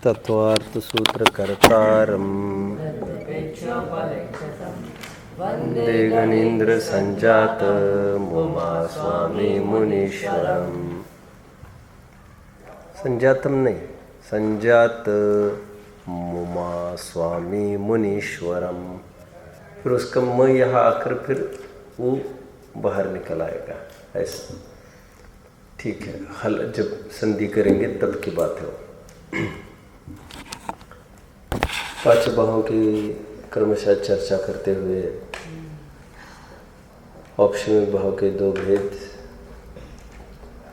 तत्वार्थ सूत्रकर्तारं वन्दे गणेन्द्र संजात मुमा स्वामी मुनीश्वरम्। संजातम नहीं, संजात मुमा स्वामी मुनीश्वरम। फिर उसका म यहाँ आकर फिर वो बाहर निकल आएगा ऐसा। ठीक है, हल जब संधि करेंगे तब की बात है। पांच भावों की क्रमशः चर्चा करते हुए औपशमिक भाव के 2 भेद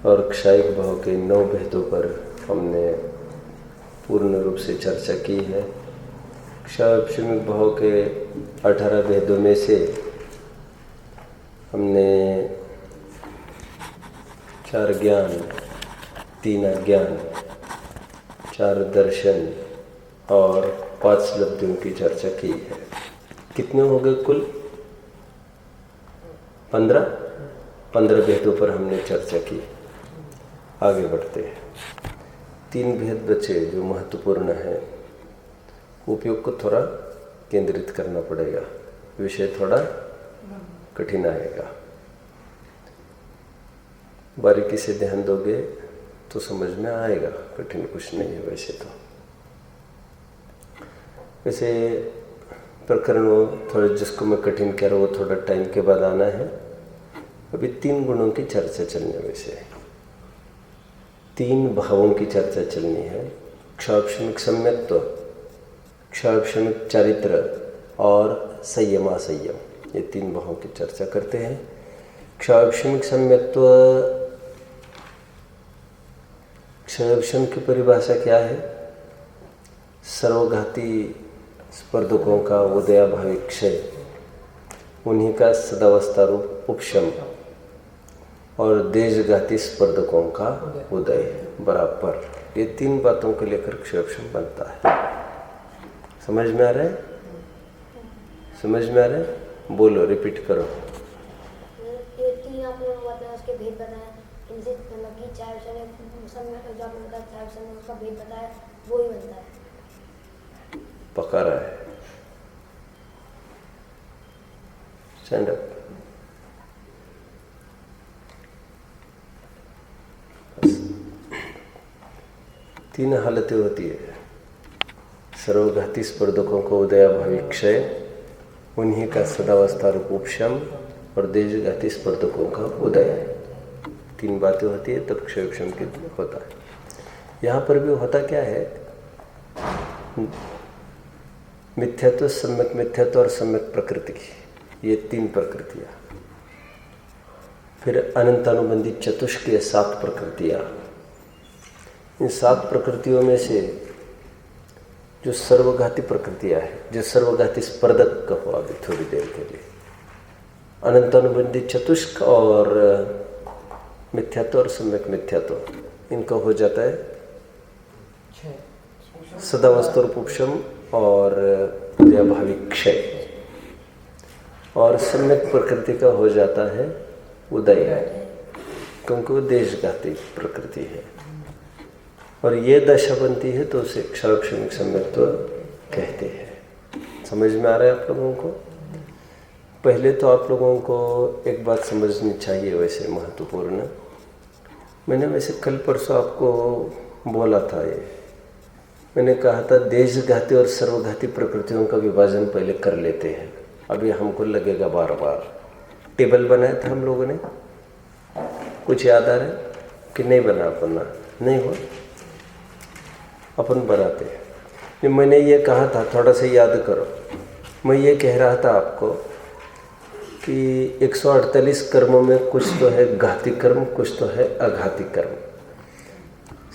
और क्षायिक भाव के 9 भेदों पर हमने पूर्ण रूप से चर्चा की है। क्षायिक भाव के 18 भेदों में से हमने 4 ज्ञान, 3 अज्ञान, 4 दर्शन और 5 लब्धियों की चर्चा की है। कितने हो गए कुल? 15 भेदों पर हमने चर्चा की। आगे बढ़ते हैं। 3 भेद बचे जो महत्वपूर्ण है। उपयोग को थोड़ा केंद्रित करना पड़ेगा, विषय थोड़ा कठिन आएगा। बारीकी से ध्यान दोगे तो समझ में आएगा, कठिन कुछ नहीं है वैसे तो। वैसे प्रकरण वो थोड़ा जिसको मैं कठिन कह रहा हूँ वो थोड़ा टाइम के बाद आना है। अभी 3 गुणों की चर्चा चलनी है। वैसे 3 भावों की चर्चा चलनी है। क्षापशमिक सम्यक्त्व, क्षापशमिक चारित्र और संयमासंयम, ये 3 भावों की चर्चा करते हैं। क्षापशमिक सम्यक्त्व, क्षापशम की परिभाषा क्या है? सर्वघाती स्पर्धकों का उदयाभावी क्षय, उन्हीं का सदावस्था रूप उपशम और देशघाती स्पर्धकों का उदय बराबर। ये 3 बातों को लेकर क्षयक्षम बनता है। समझ में आ रहा है? समझ में आ रहा है? बोलो, रिपीट करो। ये 3 आपने मतलब उसके भेद बताए, इनसे मतलब कि चार समय जो आपने बताया चार समय उसका भेद बताया, वो ही बनता है। पका रहा है। Stand up. 3 हालतें होती है। सर्वघाती स्पर्धकों को उदयाभावी क्षय, उन्हीं का सदावस्था रूप उपशम और देशघाती स्पर्धकों का उदय। 3 बातें होती है तब क्षयक्षम की होता है। यहाँ पर भी होता क्या है? मिथ्यात्व, सम्यक मिथ्यात्व और सम्यक प्रकृति की, ये 3 प्रकृतियाँ। फिर अनंतानुबंधी चतुष्कीय 7 प्रकृतियाँ। इन 7 प्रकृतियों में से जो सर्वघाती प्रकृतियाँ है, जो सर्वघाती स्पर्धक कहो अभी थोड़ी देर के लिए, अनंतानुबंधी चतुष्क और मिथ्यात्व और सम्यक मिथ्यात्व, इनका हो जाता है सदावस्था रूप उपशम और उदयाभावी क्षय। और सम्यक प्रकृति का हो जाता है उदय, क्योंकि वो देशघाती प्रकृति है। और ये दशा बनती है तो उसे क्षापशमिक सम्यक्त्व कहते हैं। समझ में आ रहा है आप लोगों को? पहले तो आप लोगों को एक बात समझनी चाहिए, वैसे महत्वपूर्ण। मैंने वैसे कल परसों आपको बोला था, ये मैंने कहा था देशघाती और सर्वघाती प्रकृतियों का विभाजन पहले कर लेते हैं। अभी हमको लगेगा बार बार। टेबल बनाया था हम लोगों ने, कुछ याद आ रहा है कि नहीं? बना अपना नहीं हो, अपन बनाते हैं। मैंने ये कहा था, थोड़ा सा याद करो। मैं ये कह रहा था आपको कि 148 कर्मों में कुछ तो है घाती कर्म, कुछ तो है अघाती कर्म।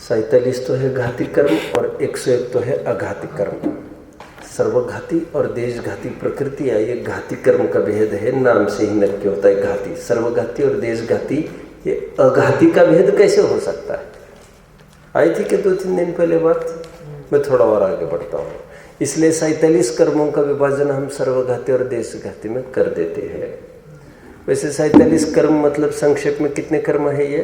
47 तो है घाती कर्म और 101 तो है अघाती कर्म। सर्वघाती और देशघाती प्रकृतियाँ, ये घाती कर्म का भेद है, नाम से ही नक्की होता है घाती। सर्वघाती और देशघाती, ये अघाती का भेद कैसे हो सकता है? आई थी कि 2-3 दिन पहले बात। मैं थोड़ा और आगे बढ़ता हूँ। इसलिए 47 कर्मों का विभाजन हम सर्वघाती और देशघाती में कर देते हैं। वैसे 47 कर्म मतलब संक्षेप में कितने कर्म है ये?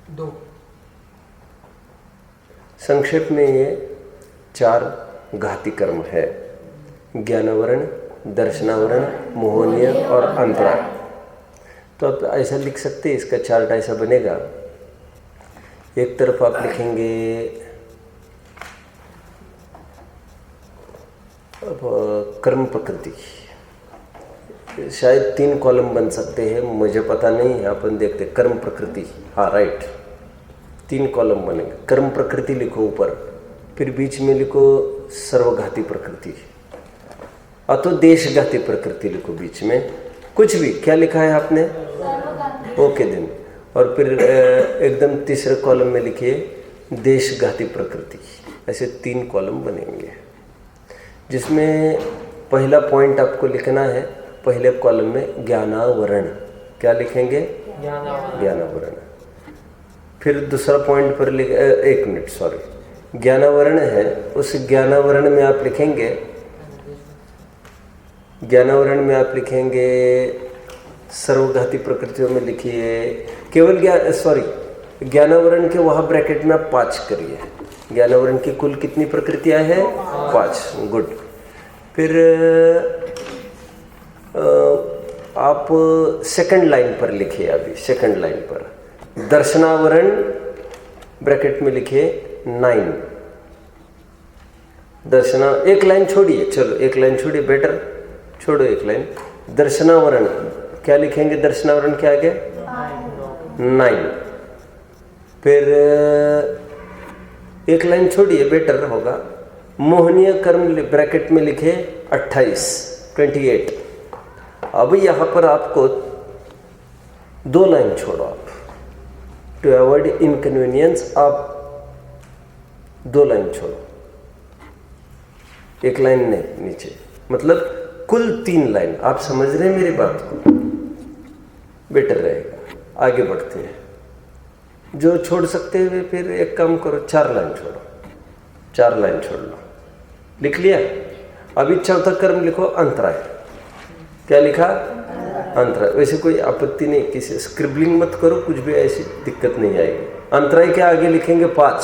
2। संक्षेप में ये 4 घाती कर्म है, ज्ञानावरण, दर्शनावरण, मोहनीय और अंतराय। तो आप ऐसा लिख सकते हैं, इसका चार्ट ऐसा बनेगा। एक तरफ आप लिखेंगे अब कर्म प्रकृति, शायद 3 कॉलम बन सकते हैं, मुझे पता नहीं है, अपन देखते। कर्म प्रकृति, हाँ राइट, 3 कॉलम बनेंगे। कर्म प्रकृति लिखो ऊपर, फिर बीच में लिखो सर्वघाती प्रकृति, और तो देशघाती प्रकृति लिखो बीच में। कुछ भी, क्या लिखा है आपने? ओके दिन। और फिर एकदम तीसरे कॉलम में लिखिए देशघाती प्रकृति। ऐसे 3 कॉलम बनेंगे, जिसमें पहला पॉइंट आपको लिखना है पहले कॉलम में ज्ञानावरण। क्या लिखेंगे? ज्ञानावरण। फिर दूसरा पॉइंट पर एक मिनट, सॉरी, ज्ञानावरण है, उस ज्ञानावरण में आप लिखेंगे, ज्ञानावरण में आप लिखेंगे सर्वघाती प्रकृतियों में लिखिए केवल ज्ञानावरण के वहाँ ब्रैकेट में आप 5 करिए। ज्ञानावरण की कुल कितनी प्रकृतियाँ हैं? 5। गुड। फिर आप सेकंड लाइन पर लिखिए, अभी सेकंड लाइन पर दर्शनावरण ब्रैकेट में लिखिए 9। दर्शना, एक लाइन छोड़िए, चलो एक लाइन छोड़िए, बेटर छोड़ो एक लाइन। दर्शनावरण क्या लिखेंगे? दर्शनावरण के आगे 9। फिर एक लाइन छोड़िए, बेटर होगा। मोहनीय कर्म ब्रैकेट में लिखे 28। अब यहाँ पर आपको 2 लाइन छोड़ो, आप टू अवॉइड इनकन्वीनियंस आप 2 लाइन छोड़ो, एक लाइन नहीं नीचे, मतलब कुल 3 लाइन। आप समझ रहे हैं मेरी बात को? बेटर रहेगा। आगे बढ़ते हैं। जो छोड़ सकते हैं फिर एक काम करो, 4 लाइन छोड़ो, 4 लाइन छोड़ लो। लिख लिया? अभी चौथा कर्म लिखो अंतराय। क्या लिखा? अंतराय। वैसे कोई आपत्ति नहीं, किसी स्क्रिबलिंग मत करो, कुछ भी ऐसी दिक्कत नहीं आएगी। अंतराय के आगे लिखेंगे 5।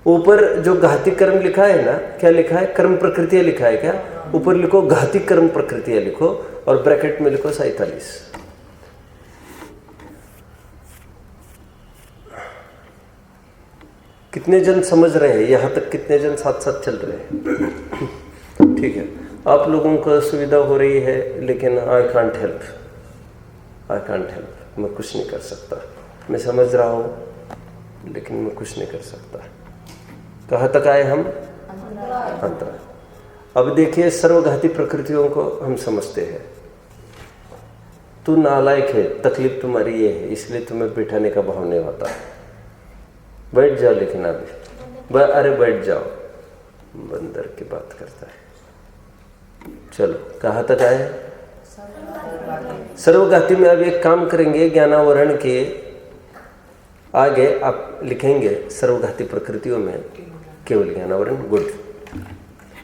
ऊपर जो घाती कर्म लिखा है ना, क्या लिखा है? कर्म प्रकृतियाँ लिखा है क्या? ऊपर लिखो घाती कर्म प्रकृतियाँ लिखो, और ब्रैकेट में लिखो 47। कितने जन समझ रहे हैं यहाँ तक? कितने जन साथ साथ चल रहे हैं? ठीक है, आप लोगों को सुविधा हो रही है, लेकिन आई कांट हेल्प, मैं कुछ नहीं कर सकता। मैं समझ रहा हूँ, लेकिन मैं कुछ नहीं कर सकता। कहाँ तक आए हम? अंतराय। अब देखिए, सर्वघाती प्रकृतियों को हम समझते हैं। तू नालायक है, तकलीफ तुम्हारी ये है, इसलिए तुम्हें बिठाने का भाव नहीं होता। बैठ जाओ, लेकिन अभी अरे बैठ जाओ, बंदर की बात करता है। चलो, कहाँ तक आए? सर्वघाती में अब एक काम करेंगे, ज्ञानावरण के आगे आप लिखेंगे सर्वघाती प्रकृतियों में केवल ज्ञानावरण। गुड।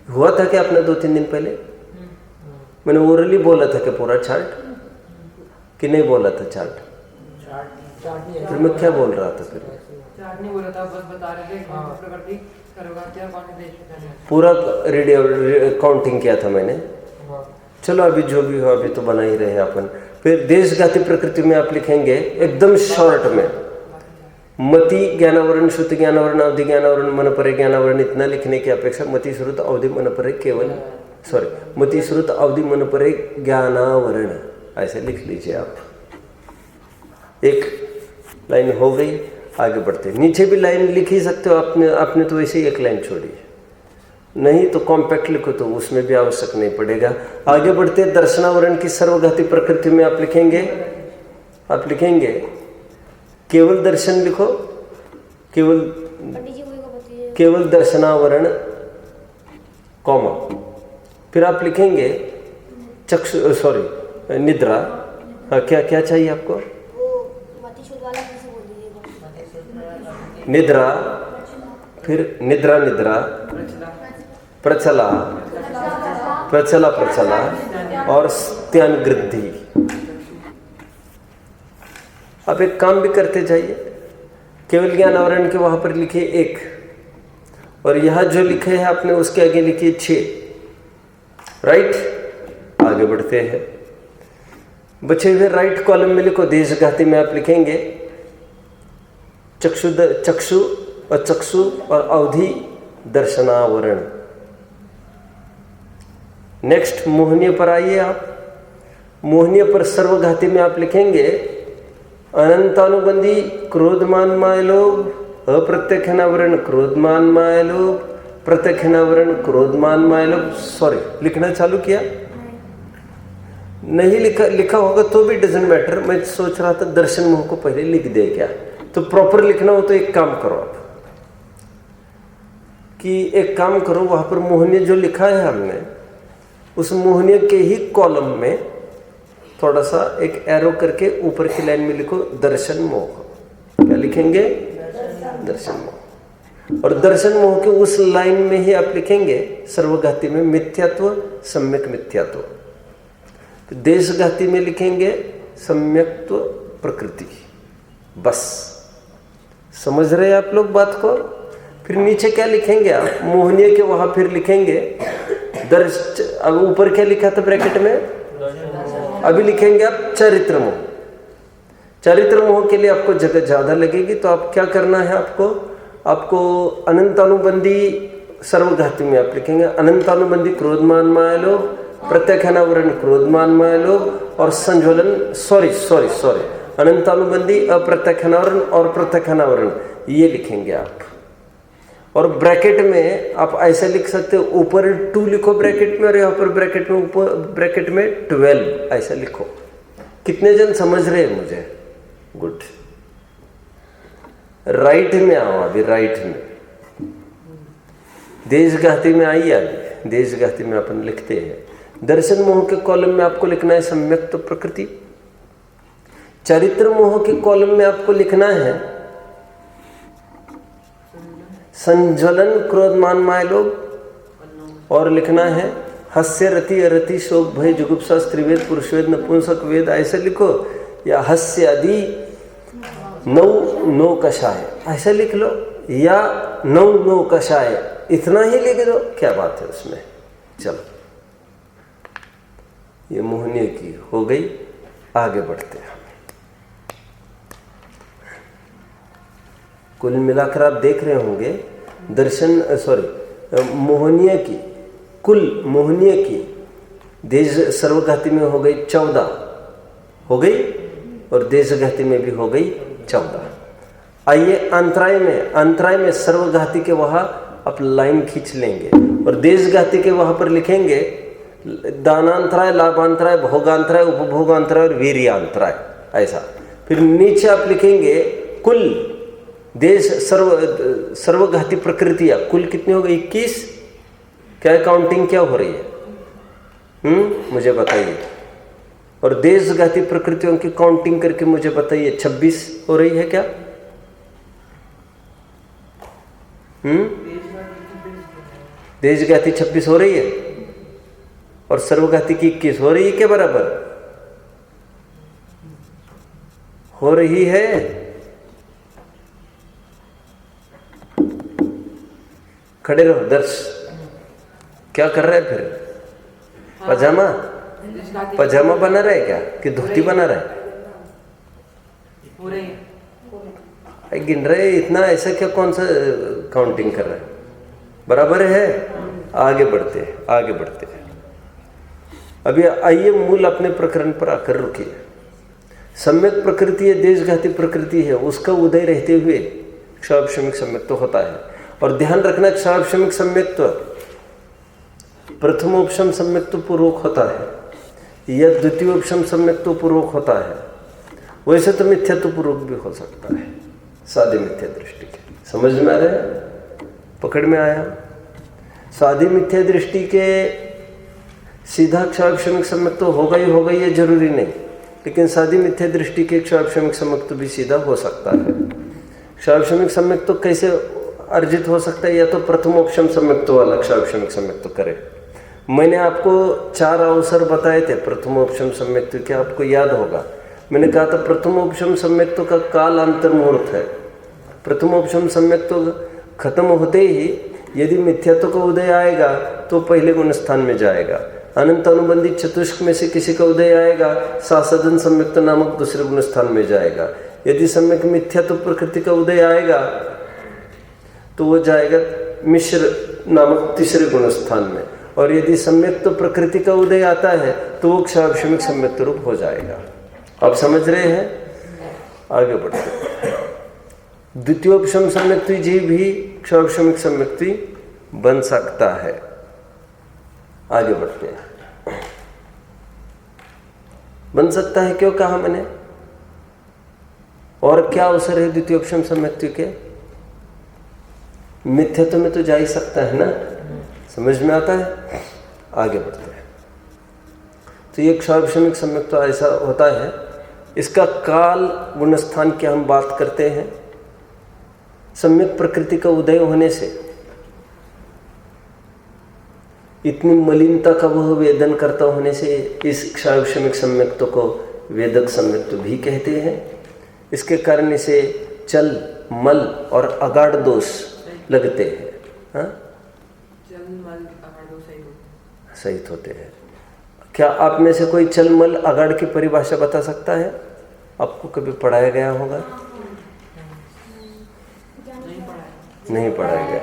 हुआ था क्या आपने 2-3 दिन पहले? मैंने ओरली बोला था कि पूरा चार्ट, कि नहीं बोला था चार्ट? फिर मैं क्या बोल रहा था? फिर चार्ट नहीं बोला था, बस बता रहे थे प्रकृति सर्वघाती और कौन से देश। पूरा काउंटिंग किया था मैंने। चलो, अभी जो भी हो, अभी तो बना ही रहे हैं अपन। फिर देशघाती प्रकृति में आप लिखेंगे एकदम शॉर्ट में मति ज्ञानावरण, श्रुति ज्ञानावरण, अवधि ज्ञानावरण, मनपरे ज्ञानावरण। इतना लिखने की अपेक्षा मति श्रुत अवधि मनपरे मति श्रुत अवधि मनपरे ज्ञानावरण ऐसे लिख लीजिए आप। एक लाइन हो गई, आगे बढ़ते। नीचे भी लाइन लिख ही सकते हो आपने तो वैसे ही एक लाइन छोड़ी, नहीं तो कॉम्पैक्ट लिखो तो उसमें भी आवश्यक नहीं पड़ेगा। आगे बढ़ते, दर्शनावरण की सर्वघाती प्रकृति में आप लिखेंगे केवल दर्शन लिखो, केवल दर्शनावरण कॉमा, फिर आप लिखेंगे निद्रा। हाँ, क्या चाहिए आपको? निद्रा, फिर निद्रा, प्रचला और स्त्यान वृद्धि। आप एक काम भी करते जाइए, केवल ज्ञान आवरण के वहाँ पर लिखिए 1, और यहाँ जो लिखे हैं आपने उसके आगे लिखिए 6। राइट, आगे बढ़ते हैं। बचे हुए राइट कॉलम में लिखो, देशघाती में आप लिखेंगे चक्षु और चक्षु और अवधि दर्शनावरण। नेक्स्ट मोहनीय पर आइए आप। मोहनीय पर सर्वघाती में आप लिखेंगे अनंतानुबंधी क्रोधमान मायलोभ, अप्रत्यक्षावरण क्रोधमान मायलोभ, प्रत्यक्षावरण क्रोधमान मायलोभ। सॉरी, लिखना चालू किया नहीं, लिखा होगा तो भी डजंट मैटर। मैं सोच रहा था दर्शन मोह को पहले लिख दे क्या, तो प्रॉपर लिखना हो तो एक काम करो आप, कि एक काम करो, वहां पर मोहनीय जो लिखा है हमने, उस मोहनीय के ही कॉलम में थोड़ा सा एक एरो करके ऊपर की लाइन में लिखो दर्शन मोह। क्या लिखेंगे? दर्शन मोह। और दर्शन मोह के उस लाइन में ही आप लिखेंगे सर्वघाती में मिथ्यात्व, सम्यक मिथ्यात्व। तो देशघाती में लिखेंगे सम्यक्त्व प्रकृति। बस समझ रहे आप लोग बात को? फिर नीचे क्या लिखेंगे आप? मोहनीय के वहां फिर लिखेंगे अब ऊपर क्या लिखा था ब्रैकेट में? अभी लिखेंगे आप चरित्र मोह। चरित्र मोह के लिए आपको जगह ज्यादा लगेगी, तो आप क्या करना है, आपको अनंतानुबंधी सर्वघाती में आप लिखेंगे अनंतानुबंधी क्रोधमान मायलोभ, प्रत्यक्षावरण क्रोधमान मायलोभ और संज्वलन, सॉरी अनंतानुबंधी अप्रत्यक्षावरण और प्रत्यक्षावरण, ये लिखेंगे आप। और ब्रैकेट में आप ऐसे लिख सकते हो, ऊपर 2 लिखो ब्रैकेट में, और यहाँ पर ब्रैकेट में ऊपर ब्रैकेट में 12 ऐसा लिखो। कितने जन समझ रहे हैं मुझे? गुड। राइट में आओ, अभी राइट में देशघाती में आइए। अभी देशघाती में अपन लिखते हैं दर्शन मोह के कॉलम में आपको लिखना है सम्यक्त्व प्रकृति। चरित्र मोह के कॉलम में आपको लिखना है संज्वलन क्रोधमान मायलोभ, और लिखना है हस्य रति अरति शोक भय जुगुप्सा स्त्रीवेद पुरुषवेद नपुंसक वेद, ऐसे लिखो। या हस्य आदि नौ कषाय ऐसा लिख लो, या नौ कषाय, इतना ही लिख दो, क्या बात है उसमें। चलो, ये मोहनीय की हो गई। आगे बढ़ते हैं। कुल मिलाकर आप देख रहे होंगे मोहनीय की, कुल मोहनीय की देश सर्वघाती में हो गई 14 हो गई, और देशघाती में भी हो गई 14। आइए अंतराय में सर्वघाती के वहां आप लाइन खींच लेंगे, और देशघाती के वहां पर लिखेंगे दानांतराय, लाभांतराय, भोगांतराय, उपभोगांतराय और वीर्यांतराय, ऐसा। फिर नीचे आप लिखेंगे कुल देश सर्वघाती प्रकृतियां, कुल कितनी हो गई? 21। क्या काउंटिंग क्या हो रही है? मुझे बताइए। और देशघाती प्रकृतियों की काउंटिंग करके मुझे बताइए 26 हो रही है क्या? देशघाती 26 हो रही है, और सर्वघाती की 21 हो रही है क्या? बराबर हो रही है। खड़े रहो दर्श। क्या कर रहा है फिर? पजामा बना रहा है क्या, कि धोती बना रहा है? गिन रहे इतना, ऐसा क्या, कौन सा काउंटिंग कर रहा है? बराबर है। आगे बढ़ते हैं। अभी आइए मूल अपने प्रकरण पर आकर रुकिए। सम्यक प्रकृति है, देशघाती प्रकृति है, उसका उदय रहते हुए क्षाभक्षमिक सम्यक्त्व होता है। और ध्यान रखना, क्षाभक्षमिक सम्यक्त्व प्रथमोपशम सम्यक्त्व पूर्वक होता है या द्वितीयोपशम सम्यक्त्व पूर्वक होता है। वैसे तो मिथ्यात्व पूर्वक भी हो सकता है, सादी मिथ्या दृष्टि के। समझ में आ रहा है? पकड़ में आया? सादी मिथ्या दृष्टि के सीधा क्षाभक्षमिक सम्यक्त्व होगा ही ये जरूरी नहीं, लेकिन सादी मिथ्या दृष्टि के क्षाभक्षमिक सम्यक्त्व भी सीधा हो सकता है। क्षाभक्षमिक सम्यक्त्व कैसे अर्जित हो सकता है? या तो प्रथमोपशम सम्यक्त्व वाला क्षाभक्षमिक सम्यक्त्व करे। मैंने आपको 4 अवसर बताए थे प्रथमोपशम सम्यक्त्व के, आपको याद होगा। मैंने कहा था प्रथमोपशम सम्यक्तों का काल अंतर्मुहूर्त है। प्रथमोपशम सम्यक्तों खत्म होते ही यदि मिथ्यात्व का उदय आएगा तो पहले गुण स्थान में जाएगा। अनंत अनुबंधित चतुष्क में से किसी का उदय आएगा, सासदन सम्यक्त नामक दूसरे गुण स्थान में जाएगा। यदि सम्यक मिथ्यात्व प्रकृति का उदय आएगा तो वो जाएगा मिश्र नामक तीसरे गुण स्थान में। और यदि सम्यक्त प्रकृति का उदय आता है तो वो क्षाभिषमिक सम्यक्त रूप हो जाएगा। आप समझ रहे हैं? आगे बढ़ते हैं। द्वितीयोपशम सम्यक्ति जीव भी क्षाभिषमिक सम्यक्ति बन सकता है। आगे बढ़ते हैं। बन सकता है क्यों कहा मैंने? और क्या अवसर है द्वितीयोपशम सम्यक्ति के? मिथ्यात्व में तो जा ही सकता है ना, समझ में आता है? आगे बढ़ते हैं। तो ये क्षाभिषमिक सम्यक्त ऐसा होता है। इसका काल गुणस्थान की हम बात करते हैं। सम्यक प्रकृति का उदय होने से इतनी मलिनता का वह वेदन करता होने से इस क्षाभिषमिक सम्यक्तों को वेदक सम्यक्त भी कहते हैं। इसके कारण इसे चल, मल और अगाढ़ दोष लगते हैं। हाँ? चल मल अगाढ़ दोष सहित होते हैं। क्या आप में से कोई चल, मल, अगाढ़ की परिभाषा बता सकता है? आपको कभी पढ़ाया गया होगा? नहीं पढ़ाया गया,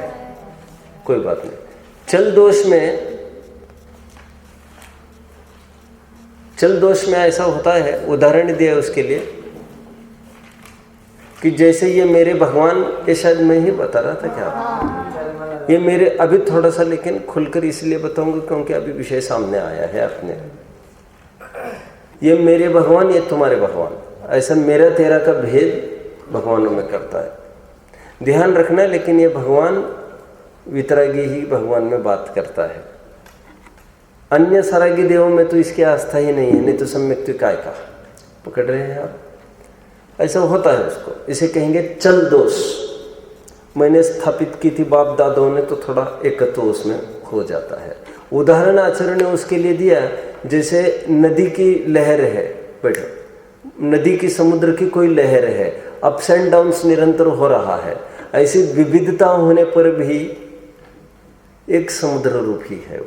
कोई बात नहीं। चल दोष में ऐसा होता है, उदाहरण दिया उसके लिए कि जैसे ये मेरे भगवान, ये शायद मैं ही बता रहा था क्या? ये मेरे, अभी थोड़ा सा लेकिन खुलकर इसलिए बताऊंगा क्योंकि अभी विषय सामने आया है अपने। ये मेरे भगवान, ये तुम्हारे भगवान, ऐसा मेरा तेरा का भेद भगवानों में करता है। ध्यान रखना, लेकिन ये भगवान वितरागी ही भगवान में बात करता है। अन्य सरागी देवों में तो इसकी आस्था ही नहीं है, नहीं तो सम्यक्ति काय का। पकड़ रहे हैं आप? ऐसा होता है उसको, इसे कहेंगे चल दोष। मैंने स्थापित की थी बाप दादाओं ने, तो थोड़ा एकत्व उसमें हो जाता है। उदाहरण आचार्य ने उसके लिए दिया, जैसे नदी की लहर है, बैठो, नदी की समुद्र की कोई लहर है, अप्स एंड डाउन्स निरंतर हो रहा है। ऐसी विविधता होने पर भी एक समुद्र रूप ही है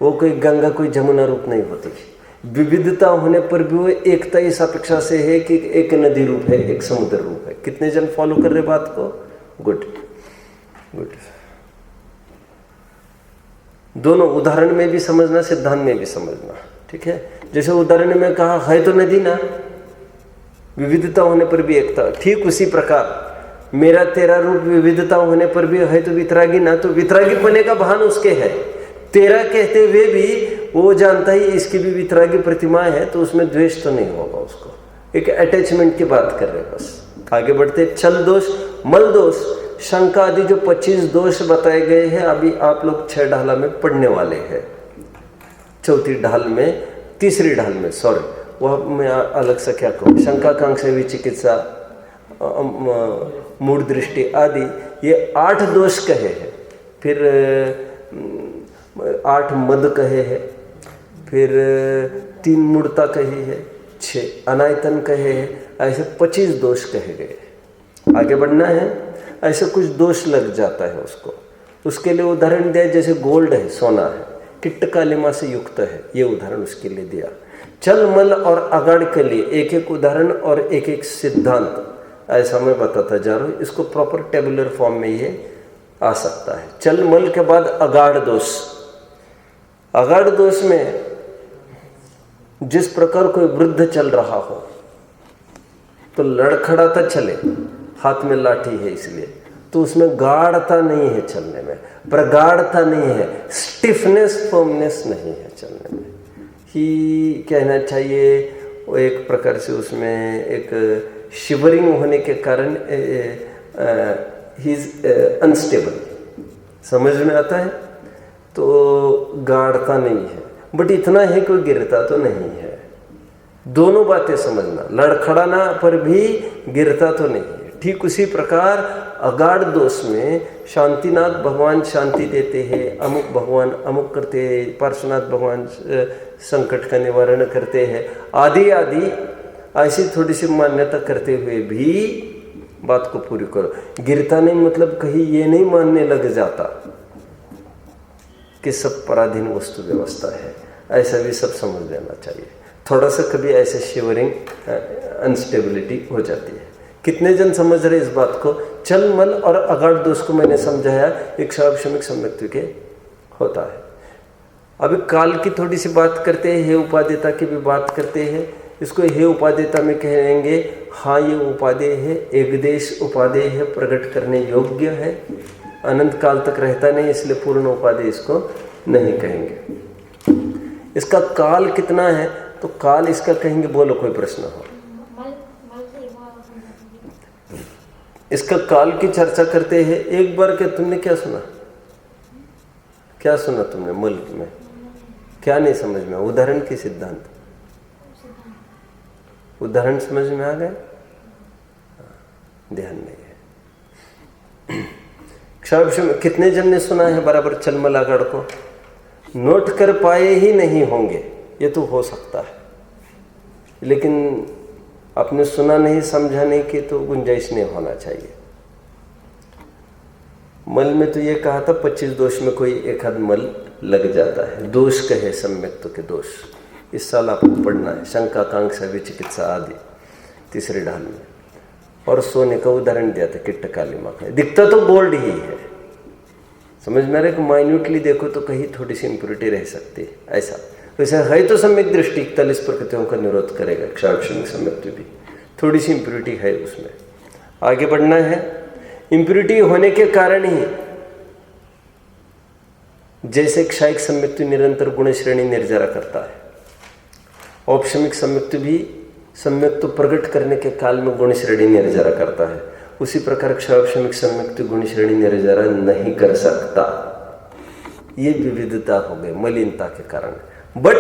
वो कोई गंगा, कोई जमुना रूप नहीं होती। विविधता होने पर भी वो एकता इस अपेक्षा से है कि एक नदी रूप है, एक समुद्र रूप है। कितने जन फॉलो कर रहे बात को? Good good. दोनों उदाहरण में भी समझना, सिद्धांत में भी समझना, ठीक है? जैसे उदाहरण में कहा है तो नदी ना, विविधता होने पर भी एकता। ठीक उसी प्रकार मेरा तेरा रूप विविधता होने पर भी है तो वितरागी ना, तो वितरागी पने का भान उसके है। तेरा कहते हुए भी वो जानता ही इसकी भी वितरागी प्रतिमा है, तो उसमें द्वेष तो नहीं होगा उसको। एक अटैचमेंट की बात कर रहे हैं बस। आगे बढ़ते, चल दोष, मल दोष, शंका आदि जो 25 दोष बताए गए हैं, अभी आप लोग 6 ढाला में पढ़ने वाले हैं। चौथी ढाल में, तीसरी ढाल में, सॉरी, वह मैं अलग से क्या कहूँ, शंका, कांक्षा, विचिकित्सा, मूढ़ दृष्टि आदि, ये 8 दोष कहे हैं। फिर 8 मद कहे हैं, फिर 3 मूढ़ता कही है, 6 अनायतन कहे हैं, ऐसे 25 दोष कहे गए। आगे बढ़ना है, ऐसे कुछ दोष लग जाता है उसको। उसके लिए उदाहरण दिया, जैसे गोल्ड है, सोना है, किट्ट कालिमा से युक्त है, ये उदाहरण उसके लिए दिया। चल, मल और अगाढ़ के लिए एक एक उदाहरण और एक एक सिद्धांत ऐसा मैं बताता जा रहा हूँ। इसको प्रॉपर टेबुलर फॉर्म में ये आ सकता है। चल, मल के बाद अगाढ़ दोष। अगाढ़ दोष में जिस प्रकार कोई वृद्ध चल रहा हो तो लड़खड़ाता चले, हाथ में लाठी है इसलिए, तो उसमें गाढ़ता नहीं है चलने में, प्रगाढ़ता नहीं है, स्टिफनेस, फर्मनेस नहीं है चलने में ही कहना चाहिए। वो एक प्रकार से उसमें एक शिवरिंग होने के कारण ही इज अनस्टेबल, समझ में आता है? तो गाढ़ता नहीं है, बट इतना है कोई गिरता तो नहीं है। दोनों बातें समझना, लड़खड़ाना पर भी गिरता तो नहीं है। ठीक उसी प्रकार अगाढ़ दोष में शांतिनाथ भगवान शांति देते हैं, अमुक भगवान अमुक करते हैं, पार्श्वनाथ भगवान संकट का निवारण करते हैं, आदि आदि ऐसी थोड़ी सी मान्यता करते हुए भी बात को पूरी करो। गिरता नहीं मतलब कहीं ये नहीं मानने लग जाता कि सब पराधीन वस्तु व्यवस्था है, ऐसा भी सब समझ लेना चाहिए। थोड़ा सा कभी ऐसे शिवरिंग अनस्टेबिलिटी हो जाती है। कितने जन समझ रहे इस बात को? चल मल और अगाढ़ दोष को मैंने समझाया एक स्वाभाविक सम्यक्त्व के होता है। अभी काल की थोड़ी सी बात करते हैं, हे उपादेयता की भी बात करते हैं। इसको हे उपादेयता में कहेंगे हाँ ये उपादेय है, एक देश उपादेय है, प्रकट करने योग्य है, अनंत काल तक रहता नहीं, इसलिए पूर्ण उपादेय इसको नहीं कहेंगे। इसका काल कितना है तो काल इसका कहेंगे, बोलो कोई प्रश्न हो। इसका काल की चर्चा करते हैं। एक बार क्या तुमने क्या सुना? क्या सुना तुमने? मुल्क में क्या नहीं समझ में? उदाहरण की सिद्धांत, उदाहरण समझ में आ गए? ध्यान नहीं है। क्षाविष में कितने जन ने सुना है बराबर चलमलागढ़ को? नोट कर पाए ही नहीं होंगे, ये तो हो सकता है, लेकिन आपने सुना नहीं, समझाने की तो गुंजाइश नहीं होना चाहिए। मल में तो ये कहा था 25 दोष में कोई एक आध मल लग जाता है। दोष कहे सम्यक्त्व के दोष, इस साल आपको पढ़ना है, शंका कांक्षा विचिकित्सा आदि तीसरे ढाल में। और सोने का उदाहरण दिया था किट्ट कालीमा का। दिखता तो गोल्ड ही है, समझ में आ रहा है कि माइन्यूटली देखो तो कहीं थोड़ी सी इंप्योरिटी रह सकती है, ऐसा वैसे है तो सम्यक दृष्टि 41 प्रकृतियों का निरोध करेगा। क्षाविक सम्यक्त्व भी थोड़ी सी इंप्योरिटी है उसमें। आगे बढ़ना है। इंप्योरिटी होने के कारण ही जैसे क्षायिक सम्यक्त्व निरंतर गुण श्रेणी निर्जरा करता है, औपशमिक सम्यक्त्व भी सम्यक्त्व प्रकट करने के काल में गुण श्रेणी निर्जरा करता है, उसी प्रकार क्षावक्षमिक सम्यक्त्व गुण श्रेणी निर्जरा नहीं कर सकता। ये विविधता हो गई मलिनता के कारण। बट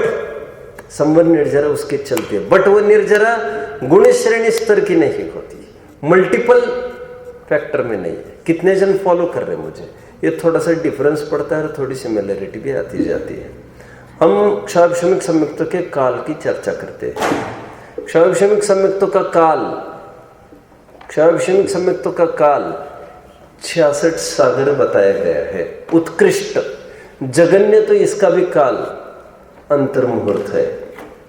संवर निर्जरा उसके चलते, बट वो निर्जरा गुण श्रेणी स्तर की नहीं होती, मल्टीपल फैक्टर में नहीं है। कितने जन फॉलो कर रहे मुझे? ये थोड़ा सा डिफरेंस पड़ता है और थोड़ी सिमिलरिटी भी आती जाती है। हम क्षावक्षमिक सम्यक्त्व के काल की चर्चा करते हैं। क्षावक्षमिक सम्यक्त्व का काल, क्षावक्षमिक सम्यक्त्व का काल 66 सागर बताया गया है। उत्कृष्ट जगन्य तो इसका भी काल अंतर्मुहूर्त है।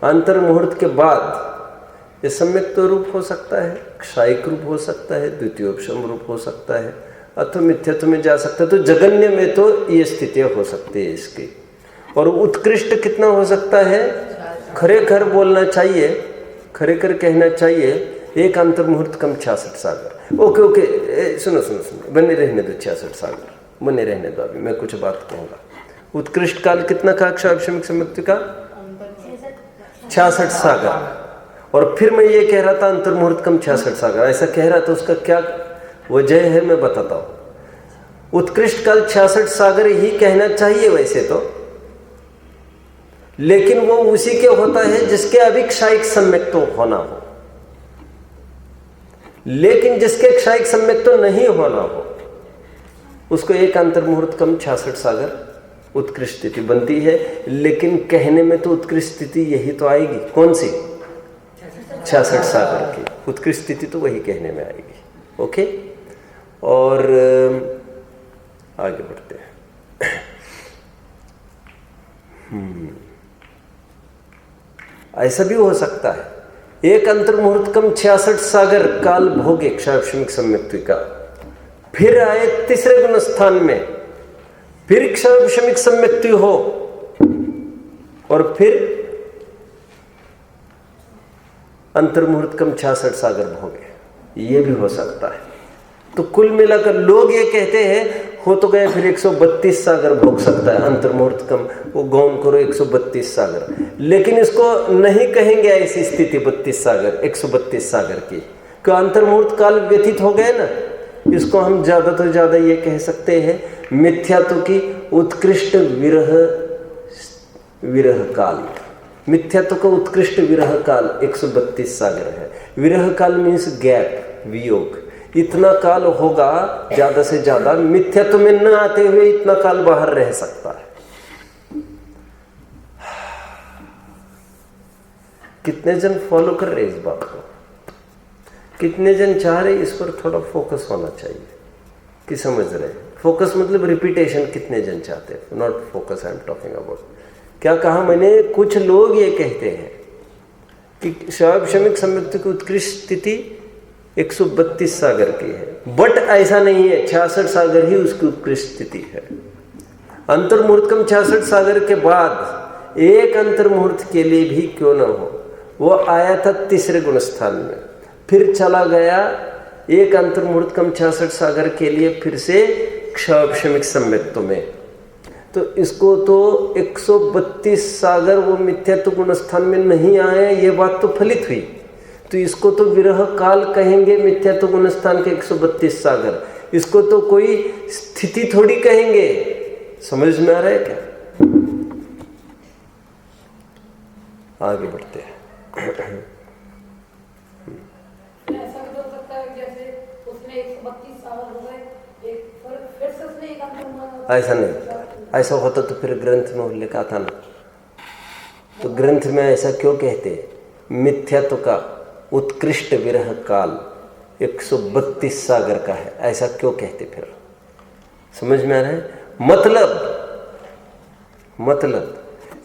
अंतर्मुहूर्त के बाद ये सम्यक्त्व रूप हो सकता है, क्षायिक रूप हो सकता है, द्वितीयोपशम रूप हो सकता है, अथवा मिथ्यत्व में जा सकता है। तो जगन्य में तो ये स्थितियां हो सकती है इसकी। और उत्कृष्ट कितना हो सकता है? खरेखर बोलना चाहिए, खरेखर कहना चाहिए, एक अंतर्मुहूर्त कम 66 सागर। ओके ओके, सुनो सुनो सुनो, बने रहने दो 66 सागर, बने रहने दो, अभी मैं कुछ बात कहूँगा। उत्कृष्ट काल कितना का क्षावक्षमिक सम्यक्त्व का? 66 सागर। और फिर मैं ये कह रहा था अंतर्मुहूर्त कम 66 सागर, ऐसा कह रहा था, उसका क्या वजह है मैं बताता हूँ। उत्कृष्ट काल 66 सागर ही कहना चाहिए वैसे तो, लेकिन वो उसी के होता है जिसके अभी क्षायिक सम्यक्त्व होना हो। लेकिन जिसके क्षायिक सम्यक्त्व नहीं होना हो उसको एक अंतर्मुहूर्त कम 66 सागर उत्कृष्ट स्थिति बनती है। लेकिन कहने में तो उत्कृष्ट स्थिति यही तो आएगी, कौन सी? 66 सागर की उत्कृष्ट स्थिति तो वही कहने में आएगी। ओके, और आगे बढ़ते हैं। ऐसा भी हो सकता है एक अंतर्मुहूर्त कम 66 सागर काल भोगे क्षावक्षमिक सम्यक्त्व का, फिर आए तीसरे गुण स्थान में, फिर क्षावक्षमिक सम्यक्त्व हो, और फिर अंतर्मुहूर्त कम 66 सागर भोगे, ये भी हो सकता है। तो कुल मिलाकर लोग ये कहते हैं हो तो गए फिर 132 सागर भोग सकता है अंतर्मुहूर्त कम, वो गौन करो 132 सागर। लेकिन इसको नहीं कहेंगे ऐसी स्थिति 32 सागर 132 सागर की, क्यों? अंतर्मुहूर्त काल व्यतीत हो गए ना। इसको हम ज्यादा तो ज्यादा ये कह सकते हैं मिथ्यात्व की उत्कृष्ट विरह काल। मिथ्यात्व का उत्कृष्ट विरह काल 132 सागर है। विरह काल मीन्स गैप, वियोग। इतना काल होगा ज्यादा से ज्यादा, मिथ्यात्व में न आते हुए इतना काल बाहर रह सकता है। कितने जन फॉलो कर रहे इस बात को? कितने जन चाह रहे इस पर थोड़ा फोकस होना चाहिए कि समझ रहे हैं? फोकस मतलब रिपीटेशन, कितने जन चाहते हैं? Not focus I am talking about. क्या कहा मैंने? कुछ लोग ये कहते हैं कि स्वाभाविक सम्यक्त की उत्कृष्ट स्थिति 132 सागर की है, बट ऐसा नहीं है। 66 सागर ही उसकी उत्कृष्ट स्थिति है। अंतर्मुहूर्तकम 66 सागर के बाद एक अंतर्मुहूर्त के लिए भी क्यों न हो, वो आया था तीसरे गुण स्थान में, फिर चला गया एक अंतर्मुहूर्तकम 66 सागर के लिए फिर से क्षाक्षमिक सम्यक्त्व में। तो इसको तो 132 सागर वो मिथ्यात्व गुण स्थान में नहीं आए, ये बात तो फलित हुई। तो इसको तो विरह काल कहेंगे, मिथ्यात्व गुण स्थान के 132 सागर। इसको तो कोई स्थिति थोड़ी कहेंगे। समझ में आ रहा है क्या? आगे बढ़ते हैं। ऐसा भी तो हो सकता है जैसे उसने 132 साल हो गए, फिर से उसने एक अंतर। ऐसा नहीं, ऐसा होता तो फिर ग्रंथ में उल्लेख आता ना। तो ग्रंथ में ऐसा क्यों कहते? मिथ्यात्व का उत्कृष्ट विरह काल 132 सागर का है, ऐसा क्यों कहते? फिर समझ में आ रहा है? मतलब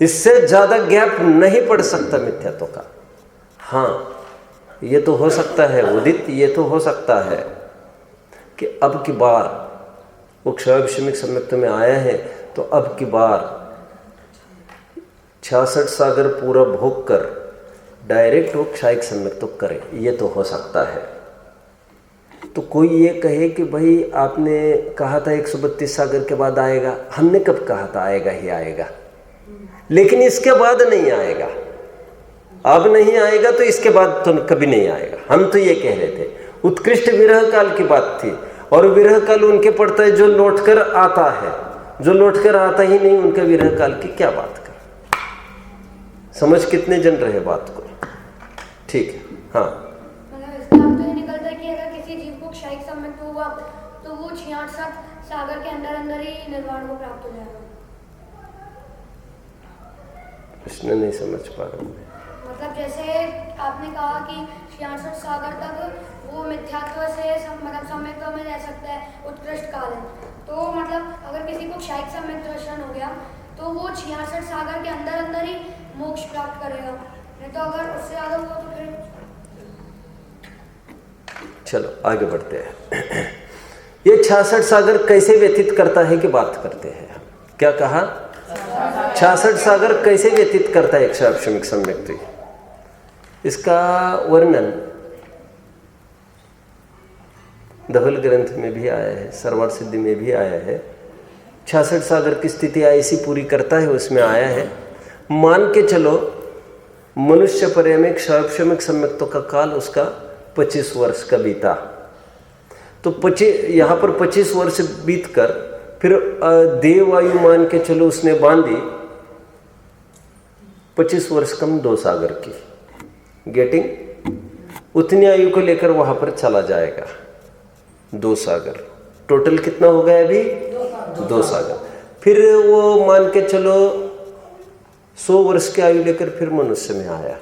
इससे ज्यादा गैप नहीं पड़ सकता मिथ्यात्व का। हाँ, ये तो हो सकता है उदित, ये तो हो सकता है कि अब की बार वो क्षाभिषमिक सम्यक्त्व में आया है, तो अब की बार 66 सागर पूरा भोग कर डायरेक्ट वो क्षायिक सम्यक्त्व करे, ये तो हो सकता है। तो कोई ये कहे कि भाई आपने कहा था 132 सागर के बाद आएगा, हमने कब कहा था आएगा ही आएगा, लेकिन इसके बाद नहीं आएगा। अब नहीं आएगा तो इसके बाद तो कभी नहीं आएगा। हम तो ये कह रहे थे उत्कृष्ट विरह काल की बात थी, और विरह काल उनके पड़ता है जो लौटकर आता है, जो लौटकर आता ही नहीं उनका विरह काल की क्या बात कर। समझ कितने जन रहे बात को? ठीक है। हाँ, इसका अर्थ तो ये निकलता है कि अगर किसी जीव को क्षयिक सम्यक्त्व हुआ तो वो 66 सागर के अंदर ही निर्वाण को प्राप्त हो जाएगा। प्रश्न नहीं समझ पा रहा हूँ। मतलब जैसे आपने कहा कि 66 सागर तक वो मिथ्यात्व से मतलब सम्यक्त्व में रह सकता है, उत्कृष्ट काल है। तो मतलब अगर किसी को क्षयिक सम्यक्त्व दर्शन हो गया तो वो 66 सागर के अंदर ही मोक्ष प्राप्त करेगा, नहीं तो अगर उससे ज़्यादा हुआ तो फिर। चलो आगे बढ़ते हैं। ये 66 सागर कैसे व्यतीत करता है कि बात करते हैं। क्या कहा? 66 सागर कैसे व्यतीत करता है क्षाभिषमिक सम्यक्त्व? इसका वर्णन धवल ग्रंथ में भी आया है, सर्वार्थ सिद्धि में भी आया है। 66 सागर की स्थिति ऐसी पूरी करता है, उसमें आया है। मान के चलो मनुष्य पर्य में क्षाभिषमिक सम्यक्त्व का काल उसका 25 वर्ष का बीता, तो 25 यहाँ पर 25 वर्ष बीत कर फिर देव आयु मान के चलो उसने बांधी 25 वर्ष कम 2 सागर की, गेटिंग? उतनी आयु को लेकर वहां पर चला जाएगा 2 सागर। टोटल कितना हो गया अभी? 2 सागर। फिर वो मान के चलो 100 वर्ष की आयु लेकर फिर मनुष्य में आया,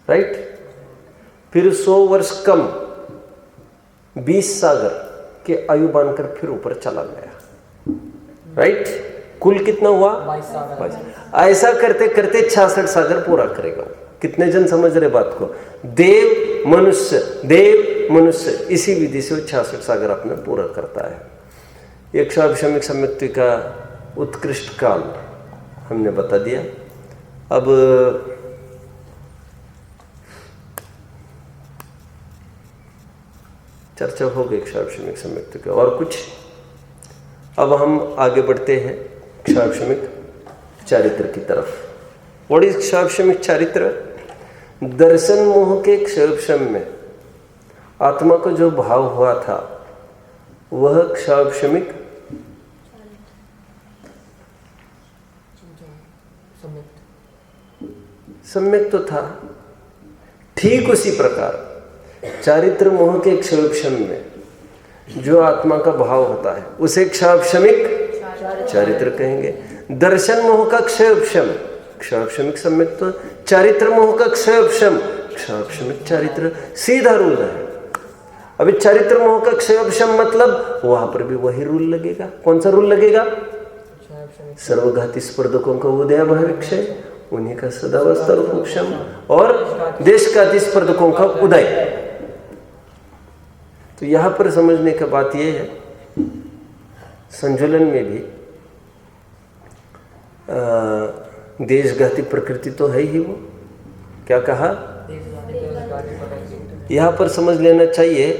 राइट? फिर 100 वर्ष कम 20 सागर के आयु बांधकर फिर ऊपर चला गया, राइट? कुल कितना हुआ? 22 सागर। ऐसा करते करते 66 सागर पूरा करेगा। कितने जन समझ रहे बात को? देव मनुष्य इसी विधि से 66 सागर अपने पूरा करता है। एक क्षाभिषमिक सम्यक्त्व का उत्कृष्ट काल हमने बता दिया। अब चर्चा हो गई क्षाभिषमिक सम्यक्त्व की, और कुछ? अब हम आगे बढ़ते हैं क्षाभिषमिक चारित्र की तरफ। व्हाट इज क्षाभिषमिक चारित्र? दर्शन मोह के क्षाभिषम में आत्मा को जो भाव हुआ था वह क्षाभिषमिक सम्यक तो था। ठीक उसी प्रकार चारित्र मोह के क्षाभिषम में जो आत्मा का भाव होता है उसे क्षाभिषमिक चारित्र कहेंगे। दर्शन मोह का क्षाभिषम क्षयोपशमिक सम्यक तो चारित्र मोह का क्षयोपशम, क्षयोपशमिक चारित्र, सीधा रूल है। अभी चारित्र मोह का क्षयोपशम मतलब वहां पर भी वही रूल लगेगा। कौन सा रूल लगेगा? सर्वघाती स्पर्धकों का उदय भावी क्षय, उन्हीं का सदावस्था रूप उपशम, और देशघाती स्पर्धकों का उदय। तो यहां पर समझने का बात यह है, संजुलन में भी देशघाती प्रकृति तो है ही। वो क्या कहा? यहां पर समझ लेना चाहिए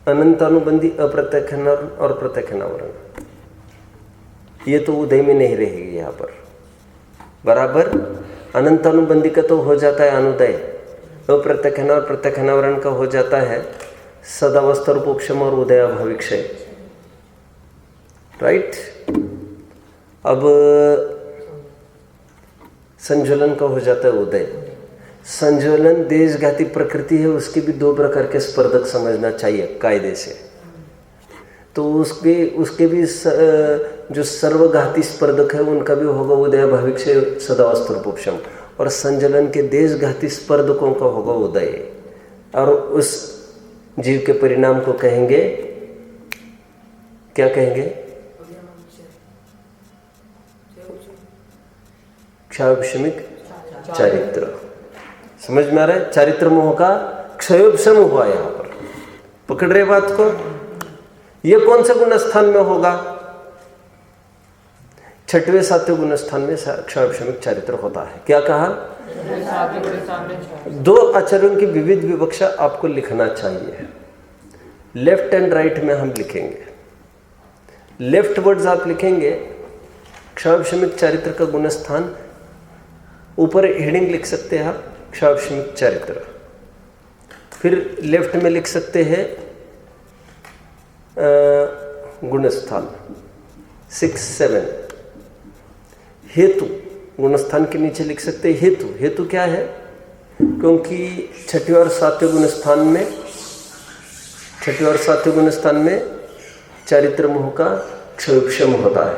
अनंतानुबंधी अप्रत्यक्षण और प्रत्यक्षणावरण, ये तो उदय में नहीं रहेगी यहां पर। बराबर अनंतानुबंधी का तो हो जाता है अनुदय, अप्रत्यक्षण और प्रत्यक्षणावरण का हो जाता है सदावस्था रूप उपशम और उदय अभावी क्षय। राइट। अब संजुलन का हो जाता है उदय। संजुलन देशघाती प्रकृति है, उसके भी दो प्रकार के स्पर्धक समझना चाहिए कायदे से। तो उसके भी जो सर्वघाती स्पर्धक है उनका भी होगा उदय भाविक से सदावस्था रूप उपशम, और संजुलन के देशघाती स्पर्धकों का होगा उदय, और उस जीव के परिणाम को कहेंगे, क्या कहेंगे? क्षयोपशमिक चारित्र। समझ में आ रहा है? चारित्र मोह का क्षयोपशम हुआ यहां पर। पकड़ रहे बात को? ये कौन से गुण स्थान में होगा? छठवें सातवें गुण स्थान में क्षयोपशमिक चारित्र होता है। क्या कहा? दो आचार्यों की विविध विवक्षा आपको लिखना चाहिए। लेफ्ट एंड राइट में हम लिखेंगे। लेफ्ट वर्ड्स आप लिखेंगे क्षयोपशमिक चारित्र का गुण स्थान, ऊपर हेडिंग लिख सकते हैं आप क्षयोपशमिक चारित्र। फिर लेफ्ट में लिख सकते हैं गुणस्थान 6-7। हेतु गुणस्थान के नीचे लिख सकते हैं हेतु। हेतु क्या है? क्योंकि छठवें और सातवें गुणस्थान में चारित्र मोह का क्षयोपशम होता है,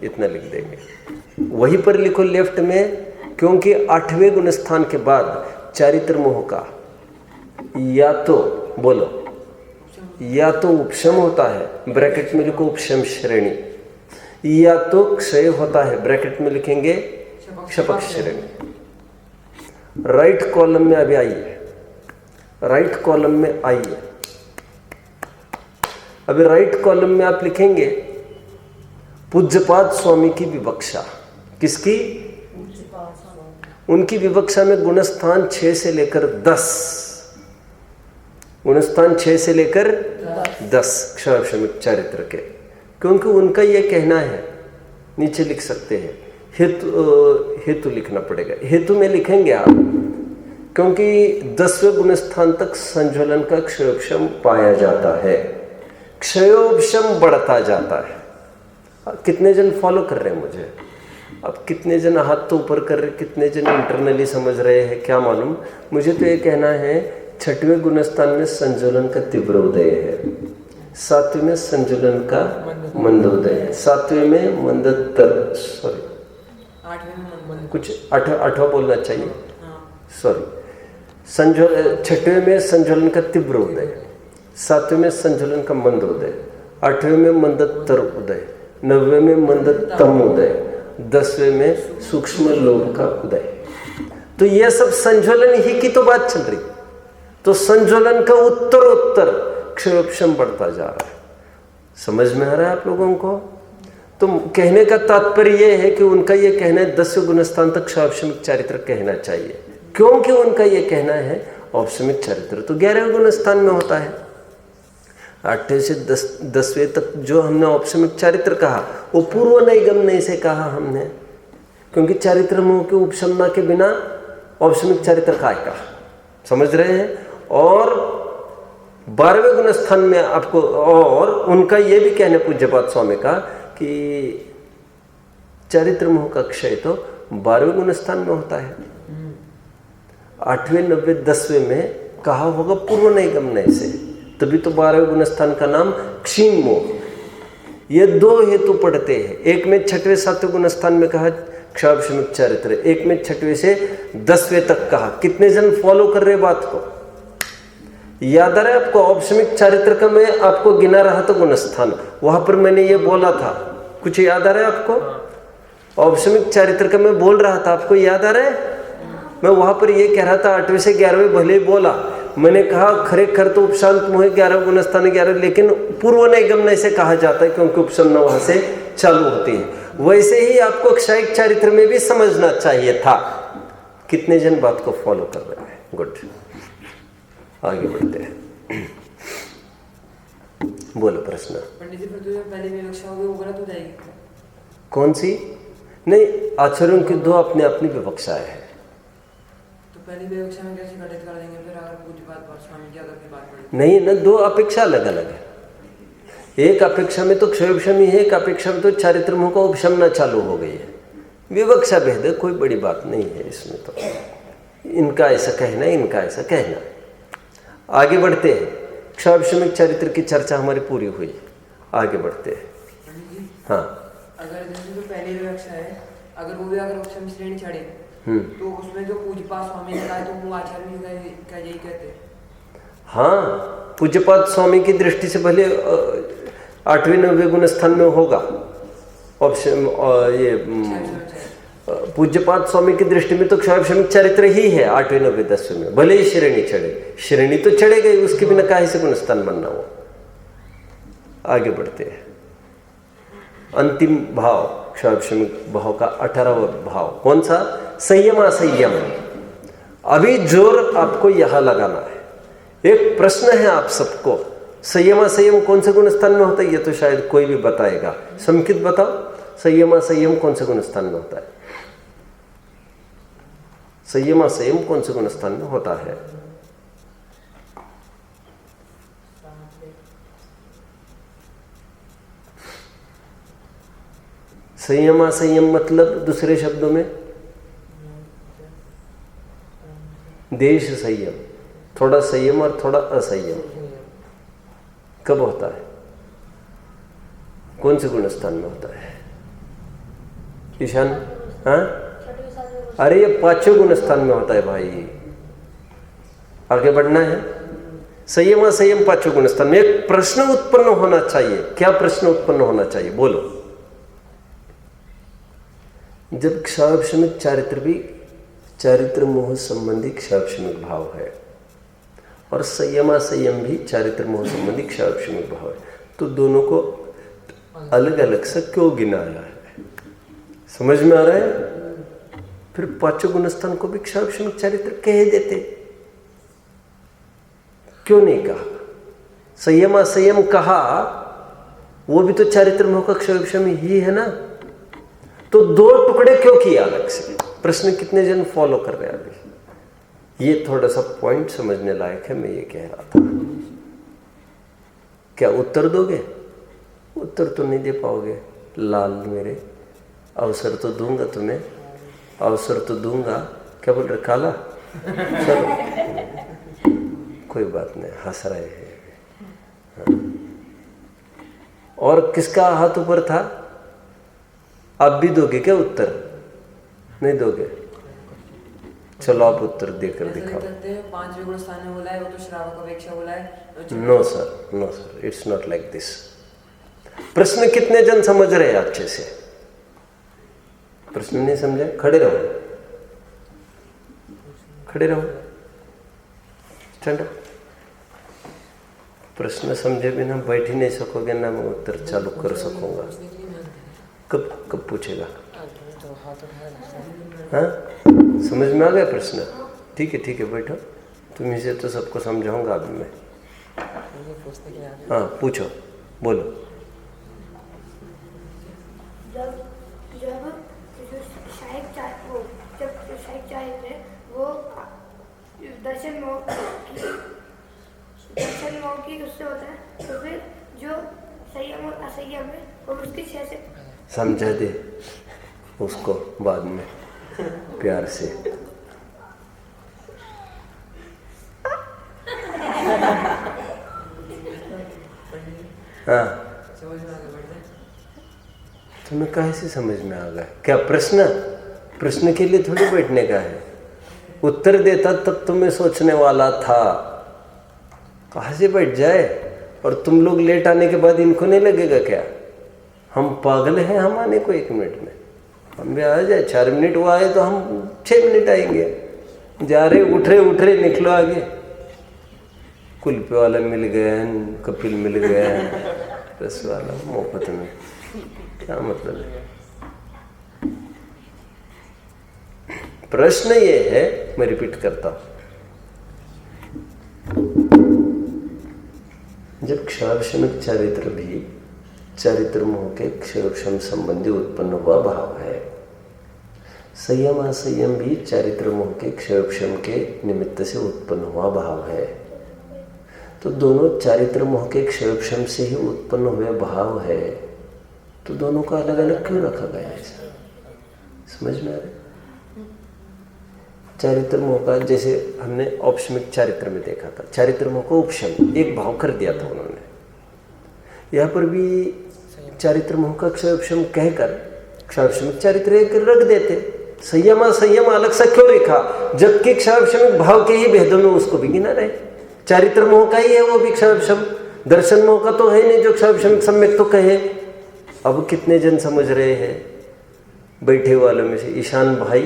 इतना लिख देंगे। वहीं पर लिखो लेफ्ट में, क्योंकि आठवें गुणस्थान के बाद चारित्र मोह का या तो बोलो या तो उपशम होता है, ब्रैकेट में लिखो उपशम श्रेणी, या तो क्षय होता है, ब्रैकेट में लिखेंगे क्षपक श्रेणी। राइट कॉलम में अभी आइए, राइट कॉलम में आइए। अभी राइट कॉलम में आप लिखेंगे पूज्यपाद स्वामी की विवक्षा। किसकी? उनकी विवक्षा में गुणस्थान 6 से लेकर 10, गुणस्थान 6 से लेकर 10 क्षयोपशमिक चारित्र के, क्योंकि उनका यह कहना है, नीचे लिख सकते हैं हेतु लिखना पड़ेगा। हेतु में लिखेंगे आप, क्योंकि 10वें गुणस्थान तक संज्वलन का क्षयोपशम पाया जाता है, क्षयोपशम बढ़ता जाता है। कितने जन फॉलो कर रहे हैं मुझे? अब कितने जन हाथ तो ऊपर कर रहे, कितने जन इंटरनली समझ रहे हैं, क्या मालूम। मुझे तो ये कहना है छठवें गुणस्थान में संजुलन का तीव्र उदय है, सातवें में संजुलन का मंदोदय है, सातवें में मंदतर, सॉरी कुछ आठवां बोलना चाहिए, सॉरी। छठवें में संजुलन का तीव्र उदय, सातवें में संजुलन का मंदोदय, आठवें में मंदतर उदय, नौवें में मंदतम उदय, 10वें में सूक्ष्म लोभ का उदय। तो यह सब संज्वलन ही की तो बात चल रही। तो संज्वलन का उत्तरोत्तर क्षयोपशम बढ़ता जा रहा है। समझ में आ रहा है आप लोगों को? तो कहने का तात्पर्य यह है कि उनका यह कहना है 10वें गुणस्थान तक क्षयोपशमिक चारित्र कहना चाहिए, क्योंकि उनका यह कहना है औपशमिक चारित्र तो 11वें गुणस्थान में होता है। 8वें से 10वें तक जो हमने औपशमिक चारित्र कहा वो पूर्व नैगम्य से कहा हमने, क्योंकि चारित्र मोह के उपशमना के बिना औपशमिक चारित्र का कहा। समझ रहे हैं? और 12वें गुणस्थान में आपको, और उनका ये भी कहना पूज्यपाद स्वामी का कि चारित्र मोह का क्षय तो 12वें गुणस्थान में होता है। 8वें 9वें 10वें में कहा होगा पूर्व नैगम्य से, तभी तो 12वें गुणस्थान का नाम क्षीण मोह। ये दो हेतु पढ़ते हैं। एक में 6वें 7वें गुणस्थान में कहा क्षाभक्षमिक चारित्र। एक में 6वें से 10वें तक कहा। कितने जन फॉलो कर रहे बात को? याद आ रहा है आपको? औपशमिक चारित्र का मैं आपको गिना रहा था गुणस्थान, वहां पर मैंने ये बोला था, कुछ याद आ रहा है आपको? औपशमिक चारित्र का मैं बोल रहा था, आपको याद आ रहा है? मैं वहां पर ये कह रहा था 8वें से 11वें भले ही बोला, मैंने कहा खरेखर तो उपशांत मुहे 11 गुणस्थान 11, लेकिन पूर्व नैगम्य से कहा जाता है क्योंकि उपसन्न वहां से चालू होती है। वैसे ही आपको क्षयिक चारित्र में भी समझना चाहिए था। कितने जन बात को फॉलो कर रहे हैं? गुड, आगे बढ़ते हैं। बोलो प्रश्न। पंडित जी, फिर तो जो पहली विवक्षा होगी वो गलत हो जाएगी? कौन सी? नहीं, आचार्यों की दो अपनी अपनी विवक्षाएं हैं। तो पहली विवक्षा में कैसे घटित कर देंगे फिर, अगर पूज्यपाद स्वामी की अगर की बात पड़ी? नहीं ना, दो अपेक्षा अलग अलग है। एक अपेक्षा में तो क्षयोपशमी है, एक अपेक्षा में तो चारित्र मुह का उपशमना चालू हो गई है। विवक्षा भेद है, कोई बड़ी बात नहीं है इसमें तो। इनका ऐसा कहना, इनका ऐसा कहना। आगे बढ़ते हैं। क्षयोपशमिक चारित्र की चर्चा हमारी पूरी हुई, आगे बढ़ते हैं। पंडित जी, हाँ, अगर जैसे जो पहली विवक्षा है, अगर वो भी अगर उपशम श्रेणी चढ़े तो उसमें जो पूज्यपाद स्वामी ने कहा है तो वो आचार्य भी क्या यही कहते हैं? हाँ, पूज्यपाद स्वामी की दृष्टि से भले 8वें 9वें गुणस्थान में होगा ऑप्शन। ये पूज्यपाद स्वामी की दृष्टि में तो क्षयोपशमिक चारित्र ही है 8वें 9वें 10वें में, भले ही श्रेणी चढ़े। श्रेणी तो चढ़े गई, उसके बिना काहे से गुणस्थान बनना हो। आगे बढ़ते हैं। अंतिम भाव क्षयोपशमिक भाव का 18वां भाव कौन सा? संयम असंयम। अभी जोर आपको यहां लगाना है। एक प्रश्न है आप सबको, संयम असंयम कौन से गुणस्थान में होता है? ये तो शायद कोई भी बताएगा। संकित बताओ, संयम असंयम कौन से गुणस्थान में होता है? संयम असंयम कौन से गुणस्थान में होता है? संयम असंयम मतलब दूसरे शब्दों में देश संयम, थोड़ा संयम और थोड़ा असंयम कब होता है? कौन से गुणस्थान में होता है? ईशान? हाँ, अरे ये 5वें गुणस्थान में होता है भाई। आगे बढ़ना है। संयम असंयम 5वें गुणस्थान में। एक प्रश्न उत्पन्न होना चाहिए। क्या प्रश्न उत्पन्न होना चाहिए? बोलो। जब क्षयोपशमिक चारित्र भी चारित्र मोह संबंधी क्षयोपशमिक भाव है और संयम असंयम भी चारित्र मोह संबंधी क्षयोपशमिक भाव है, तो दोनों को अलग अलग से क्यों गिनाया है? समझ में आ रहा है? फिर 5वें गुणस्थान को भी क्षयोपशमिक चारित्र कह देते, क्यों नहीं कहा? संयम असंयम कहा, वो भी तो चारित्र मोह का क्षयोपशमी ही है ना। तो दो टुकड़े क्यों किए अलग से? प्रश्न कितने जन फॉलो कर रहे हैं अभी? ये थोड़ा सा पॉइंट समझने लायक है, मैं ये कह रहा था। क्या उत्तर दोगे? उत्तर तो नहीं दे पाओगे लाल मेरे। अवसर तो दूंगा तुम्हें, अवसर तो दूंगा। क्या बोल रहे? काला? चलो कोई बात नहीं, हंस रहे हैं। हाँ। और किसका हाथ ऊपर था? आप भी दोगे क्या उत्तर? नहीं दोगे? चलो आप उत्तर देकर दिखाओ। 5वें गुणस्थान में बोला है, वो तो श्रावक अपेक्षा बोला है। No sir, no sir, it's not like this. प्रश्न कितने जन समझ रहे हैं अच्छे से? प्रश्न नहीं समझे? खड़े रहो, खड़े रहो, स्टैंड अप। प्रश्न समझे बिना बैठ ही नहीं सकोगे ना, मैं उत्तर चालू कर सकूंगा। कब कब पूछेगा? हाँ, समझ में आ गया प्रश्न? ठीक है बैठो, तुम्हें से तो सबको समझाऊंगा अभी मैं। हाँ पूछो, बोलो। जब शायक चारित्र है वो दर्शन मोह की उससे होता है, तो फिर जो संयम और असंयम है वो उसकी 6 से समझा दे उसको बाद में प्यार से। हाँ, तुम्हें कैसे समझ में आ गया? क्या प्रश्न? प्रश्न के लिए थोड़ी बैठने का है। उत्तर देता तब तो मैं सोचने वाला था, कहाँ से बैठ जाए। और तुम लोग लेट आने के बाद इनको नहीं लगेगा क्या हम पागल हैं? हम आने को 1 मिनट में, हम भी आ जाए। 4 मिनट वो आए तो हम 6 मिनट आएंगे। जा रहे उठ रहे निकलो आगे। कुल्फी वाला मिल गया, कपिल मिल गया, रस वाला मुफ्त में, क्या मतलब है? प्रश्न ये है, मैं रिपीट करता हूं, जब क्षारक्षमिक चारित्र भी चारित्र मोह के क्षयक्षम संबंधी उत्पन्न हुआ भाव है, संयम असंयम भी चारित्र मोह के क्षयक्षम के निमित्त से उत्पन्न हुआ भाव है। तो दोनों चारित्र मोह के क्षयक्षम से ही उत्पन्न हुए भाव है, तो दोनों को अलग अलग क्यों रखा गया है? समझ में आ रहा है? चारित्र मोह का जैसे हमने औपशमिक चारित्र में देखा था, चारित्र मोह को उपशम एक भाव कर दिया था उन्होंने। यहाँ पर भी चारित्र मोह का क्षयक्षम कहकर क्षारक्षमिक चारित्र एक रख देते। संयम असंयम अलग सा क्यों लिखा, जबकि क्षारक्षमिक भाव के ही भेदों में उसको भी गिना रहे। चारित्र मोह का ही है वो भी क्षारक्षम, दर्शन मोह का तो है नहीं जो क्षारक्षमिक सम्यक तो कहे। अब कितने जन समझ रहे हैं बैठे वालों में से? ईशान भाई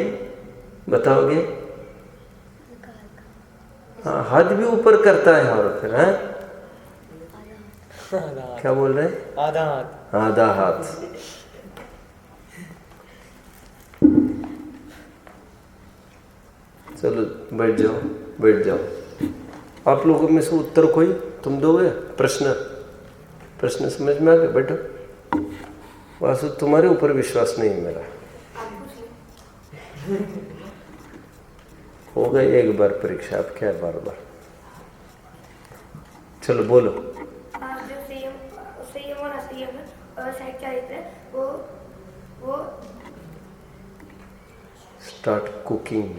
बताओगे? हाँ, हाथ भी ऊपर करता है। और फिर है क्या बोल रहे हैं? आधा हाथ। आधा हाथ। चलो बैठ जाओ, बैठ जाओ। आप लोगों में से उत्तर कोई तुम दोगे? प्रश्न समझ में आ गया? बैठो। वासु तुम्हारे ऊपर विश्वास नहीं मेरा। हो गई एक बार परीक्षा, अब क्या है बार बार? चलो बोलो। जो संयम और असंयम और साहित्य चारित्र है वो start cooking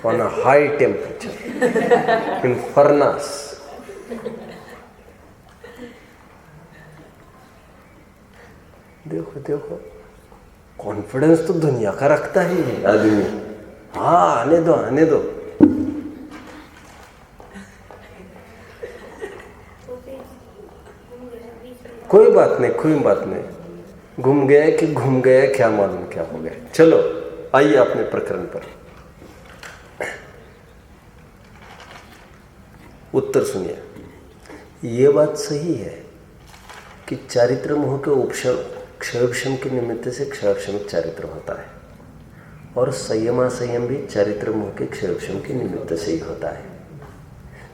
on a high temperature in furnace. देखो देखो, कॉन्फिडेंस तो दुनिया का रखता है आदमी। हाँ, आने दो आने दो। कोई बात नहीं, कोई बात नहीं। घूम गया कि घूम गया क्या मालूम क्या हो गया। चलो आइए अपने प्रकरण पर। उत्तर सुनिए। ये बात सही है कि चारित्र मोह के उपशम क्षयक्षम के निमित्त से क्षयक्षमिक चारित्र होता है, और संयमासंयम भी चारित्र मोह के क्षयक्षम के निमित्त से ही होता है।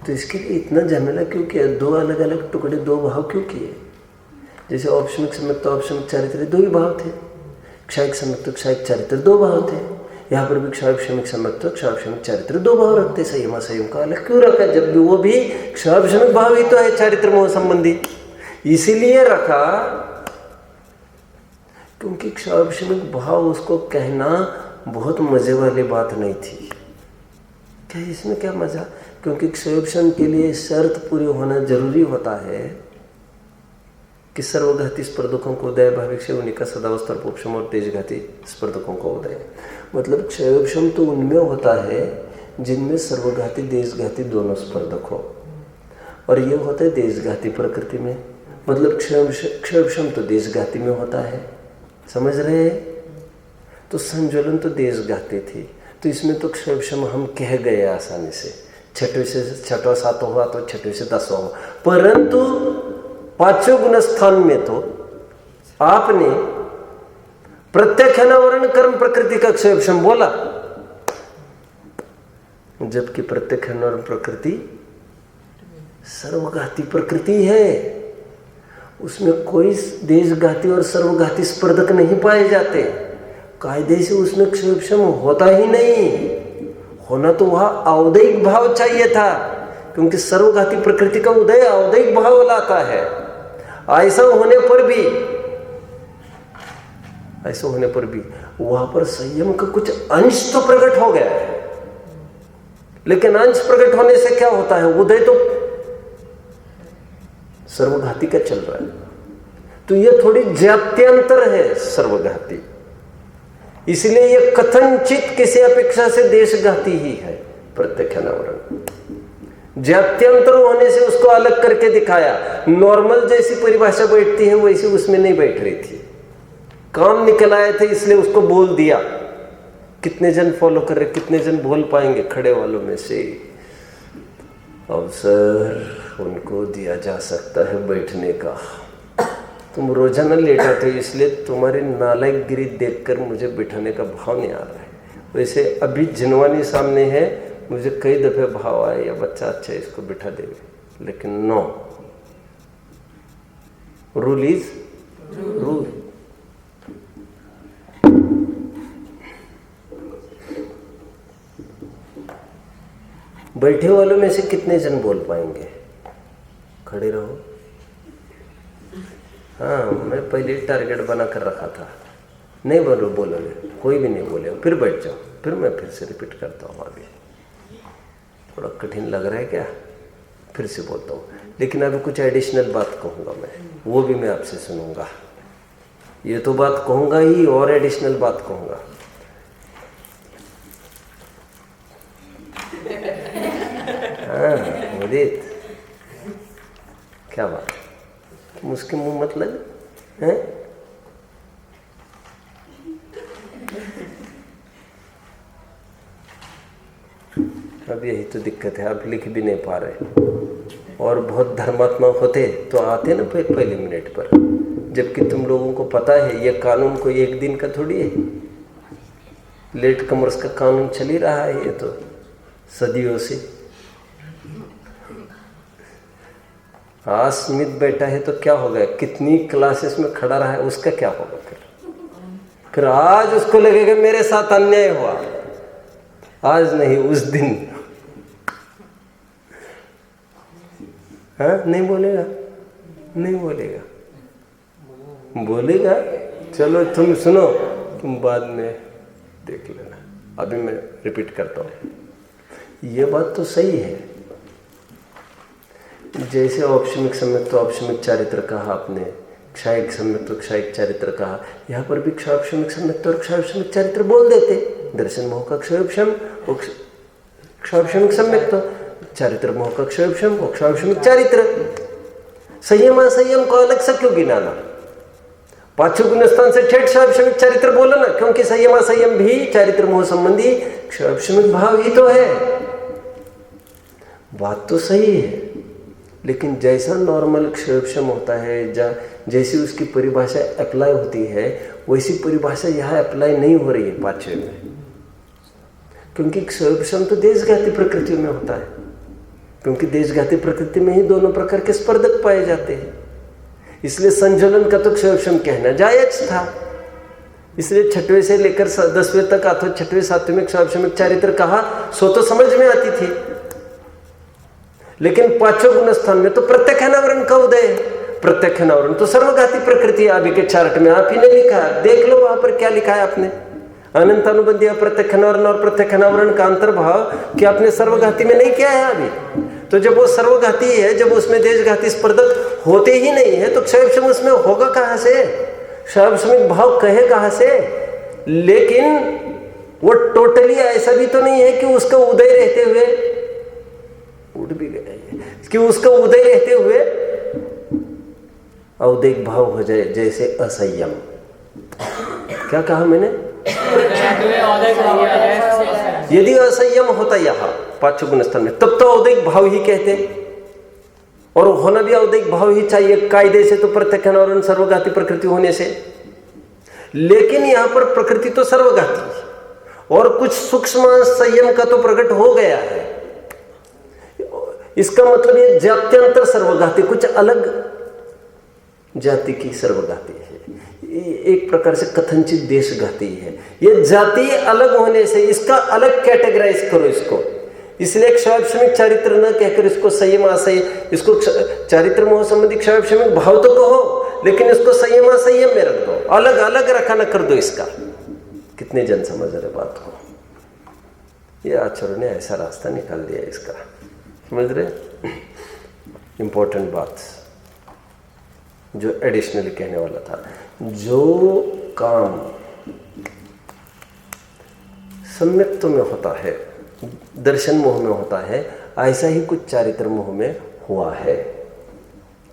तो इसके लिए इतना झमेला क्यों किया? 2 अलग अलग टुकड़े, 2 भाव क्यों किए? जैसे औपशमिक सम्यक्त औपशमिक चारित्र 2 ही भाव थे, क्षयिक सम्यक्त क्षयिक चारित्र 2 भाव थे। यहाँ पर भी क्षयक्षमिक सम्यक्त क्षयक्षमिक चारित्र 2 भाव रखते। संयमासंयम का अलग क्यों रखा, जब भी वो भी क्षयक्षमिक भाव ही तो है चारित्र मोह संबंधी। इसीलिए रखा क्योंकि क्षयक्षमिक भाव उसको कहना बहुत मजे वाली बात नहीं थी। क्या इसमें क्या मजा? क्योंकि क्षयक्षम के लिए शर्त पूरी होना जरूरी होता है कि सर्वघाती स्पर्धकों को उदय, भाविक उन्हीं का सदावस्था उपशम और तेजघाती स्पर्धकों को उदय। मतलब क्षयक्षम तो उनमें होता है जिनमें सर्वघाती देशघाती दोनों स्पर्धक हो, और ये होता है देशघाती प्रकृति में। मतलब क्षयक्षम तो देशघाती में होता है, समझ रहे हैं? तो संज्वलन तो देशघाती थी, तो इसमें तो क्षयक्षम हम कह गए आसानी से। 6वें से 6वां 7वां हुआ तो 6वें से 10वां हुआ, परंतु 5वें गुण स्थान में तो आपने प्रत्यक्षानावरण कर्म प्रकृति का क्षयक्षम बोला, जबकि प्रत्यक्षानावरण प्रकृति सर्वघाती प्रकृति है। उसमें कोई देशघाती और सर्वघाती स्पर्धक नहीं पाए जाते। कायदे से उसमें क्षयक्षम होता ही नहीं। होना तो वहां औदैहिक भाव चाहिए था, क्योंकि सर्वघाती प्रकृति का उदय औदैहिक भाव लाता है। ऐसा होने पर भी वहां पर संयम का कुछ अंश तो प्रकट हो गया है, लेकिन अंश प्रकट होने से क्या होता है? उदय तो सर्वघाती का चल रहा है। तो यह थोड़ी जात्यंतर है सर्वघाती। इसलिए ये कथनचित किसी अपेक्षा से देशघाती ही है प्रत्यक्ष अनावरण। जात्यंतर होने से उसको अलग करके दिखाया। नॉर्मल जैसी परिभाषा बैठती है वैसी उसमें नहीं बैठ रही थी। काम निकल आए थे इसलिए उसको बोल दिया। कितने जन फॉलो कर रहे, कितने जन बोल पाएंगे खड़े वालों में से? अवसर उनको दिया जा सकता है बैठने का। तुम रोजाना लेट आते हो इसलिए तुम्हारी नालायकगिरी देखकर मुझे बिठाने का भाव नहीं आ रहा है। वैसे अभी जिनवानी सामने है, मुझे कई दफे भाव आए या बच्चा अच्छा है इसको बिठा देंगे, लेकिन नो, रूल इज रूल। बैठे वालों में से कितने जन बोल पाएंगे? खड़े रहो। हाँ, मैं पहले टारगेट बना कर रखा था, नहीं बोलोगे, कोई भी नहीं बोलेगा, फिर बैठ जाओ। फिर मैं फिर से रिपीट करता हूँ। अभी थोड़ा कठिन लग रहा है क्या? फिर से बोलता हूँ, लेकिन अभी कुछ एडिशनल बात कहूँगा मैं, वो भी मैं आपसे सुनूंगा। ये तो बात कहूँगा ही और एडिशनल बात कहूँगा। हाँ उदित, क्या बात, मुझके मुंह मत लग हैं? अब यही तो दिक्कत है, आप लिख भी नहीं पा रहे। और बहुत धर्मात्मा होते तो आते ना पहले मिनट पर, जबकि तुम लोगों को पता है ये कानून कोई एक दिन का थोड़ी है। लेट कमर्स का कानून चल ही रहा है ये तो सदियों से। आज स्मिथ बैठा है तो क्या हो गया, कितनी क्लासेस में खड़ा रहा है, उसका क्या होगा? फिर आज उसको लगेगा मेरे साथ अन्याय हुआ। आज नहीं, उस दिन। हाँ, नहीं बोलेगा, नहीं बोलेगा, बोलेगा। चलो तुम सुनो, तुम बाद में देख लेना। अभी मैं रिपीट करता हूँ। ये बात तो सही है, जैसे औपशमिक सम्यक तो औपशमिक चारित्र कहा आपने, क्षायिक सम्यक तो क्षायिक चारित्र कहा, यहाँ पर भी क्षापशमिक सम्यक तो क्षापशमिक चारित्र बोल देते। दर्शन मोह का क्षयोपशम, क्षापशमिक सम्यक तो चारित्र मोह का क्षयोपशम, क्षापशमिक चारित्र। संयम असंयम को अलग से क्यों गिनाना? पांचों गुणस्थान से ठेठ क्षापशमिक चारित्र बोला ना, क्योंकि संयम असंयम भी चारित्र मोह संबंधी क्षापशमिक भाव ही तो है। बात तो सही है, लेकिन जैसा नॉर्मल क्षयोपशम होता है, जैसी उसकी परिभाषा अप्लाई होती है, वैसी परिभाषा यहाँ अप्लाई नहीं हो रही है पांचवें में। क्योंकि क्षयोपशम तो देशघाती प्रकृति में होता है, क्योंकि देशघाती प्रकृति में ही दोनों प्रकार के स्पर्धक पाए जाते हैं। इसलिए संज्वलन का तो क्षयोपशम कहना जायज था। इसलिए छठवें से लेकर 10वें तक अथवा 6वें 7वें में क्षयोपशमिक चारित्र कहा, सो तो समझ में आती थी। लेकिन पांचों गुणस्थान में तो प्रत्यक्ष अनावरण का उदय है। प्रत्यक्ष अनावरण तो सर्वघाती प्रकृति है। अभी के चार्ट में आप ही ने लिखा है, देख लो वहां पर क्या लिखा है आपने। अनंत अनुबंधी प्रत्यक्ष अनावरण और प्रत्यक्ष अनावरण का अंतर्भाव कि आपने सर्वघाती में नहीं किया है अभी। तो जब वो सर्वघाती है, जब उसमें देशघाती स्पर्धक होते ही नहीं है, तो क्षयोपशम उसमें होगा कहां से? क्षयोपशमिक भाव कहे कहां से? लेकिन वो टोटली ऐसा भी तो नहीं है कि उसका उदय रहते हुए उठ भी गया है, कि उसका उदय रहते हुए औदैक भाव हो जाए, जैसे असंयम। क्या कहा मैंने? यदि असंयम होता यहाँ पांचों गुणस्थान में, तब तो औदैक भाव ही कहते, और होना भी औदैक भाव ही चाहिए कायदे से, तो प्रत्यक्ष अनावरण सर्वघाती प्रकृति होने से। लेकिन यहाँ पर प्रकृति तो सर्वघाती और कुछ सूक्ष्म संयम का तो प्रकट हो गया है। इसका मतलब ये जात्यंतर सर्वघाती, कुछ अलग जाति की सर्वघाती है, एक प्रकार से कथनचित देशघाती है। ये जाति अलग होने से इसका अलग कैटेगराइज करो इसको। इसलिए क्षयोपशमिक चारित्र न कहकर इसको संयम असंयम, इसको चारित्र मोह संबंधी क्षयोपशमिक भाव तो कहो, लेकिन इसको संयम असंयम में रख दो, अलग अलग रखा न कर दो इसका। कितने जन समझ रहे बात को? ये आचार्य ने ऐसा रास्ता निकाल दिया इसका, समझ रहे? इंपॉर्टेंट बात जो एडिशनली कहने वाला था, जो काम सम्यक्त्व में होता है, दर्शन मोह में होता है, ऐसा ही कुछ चारित्र मोह में हुआ है।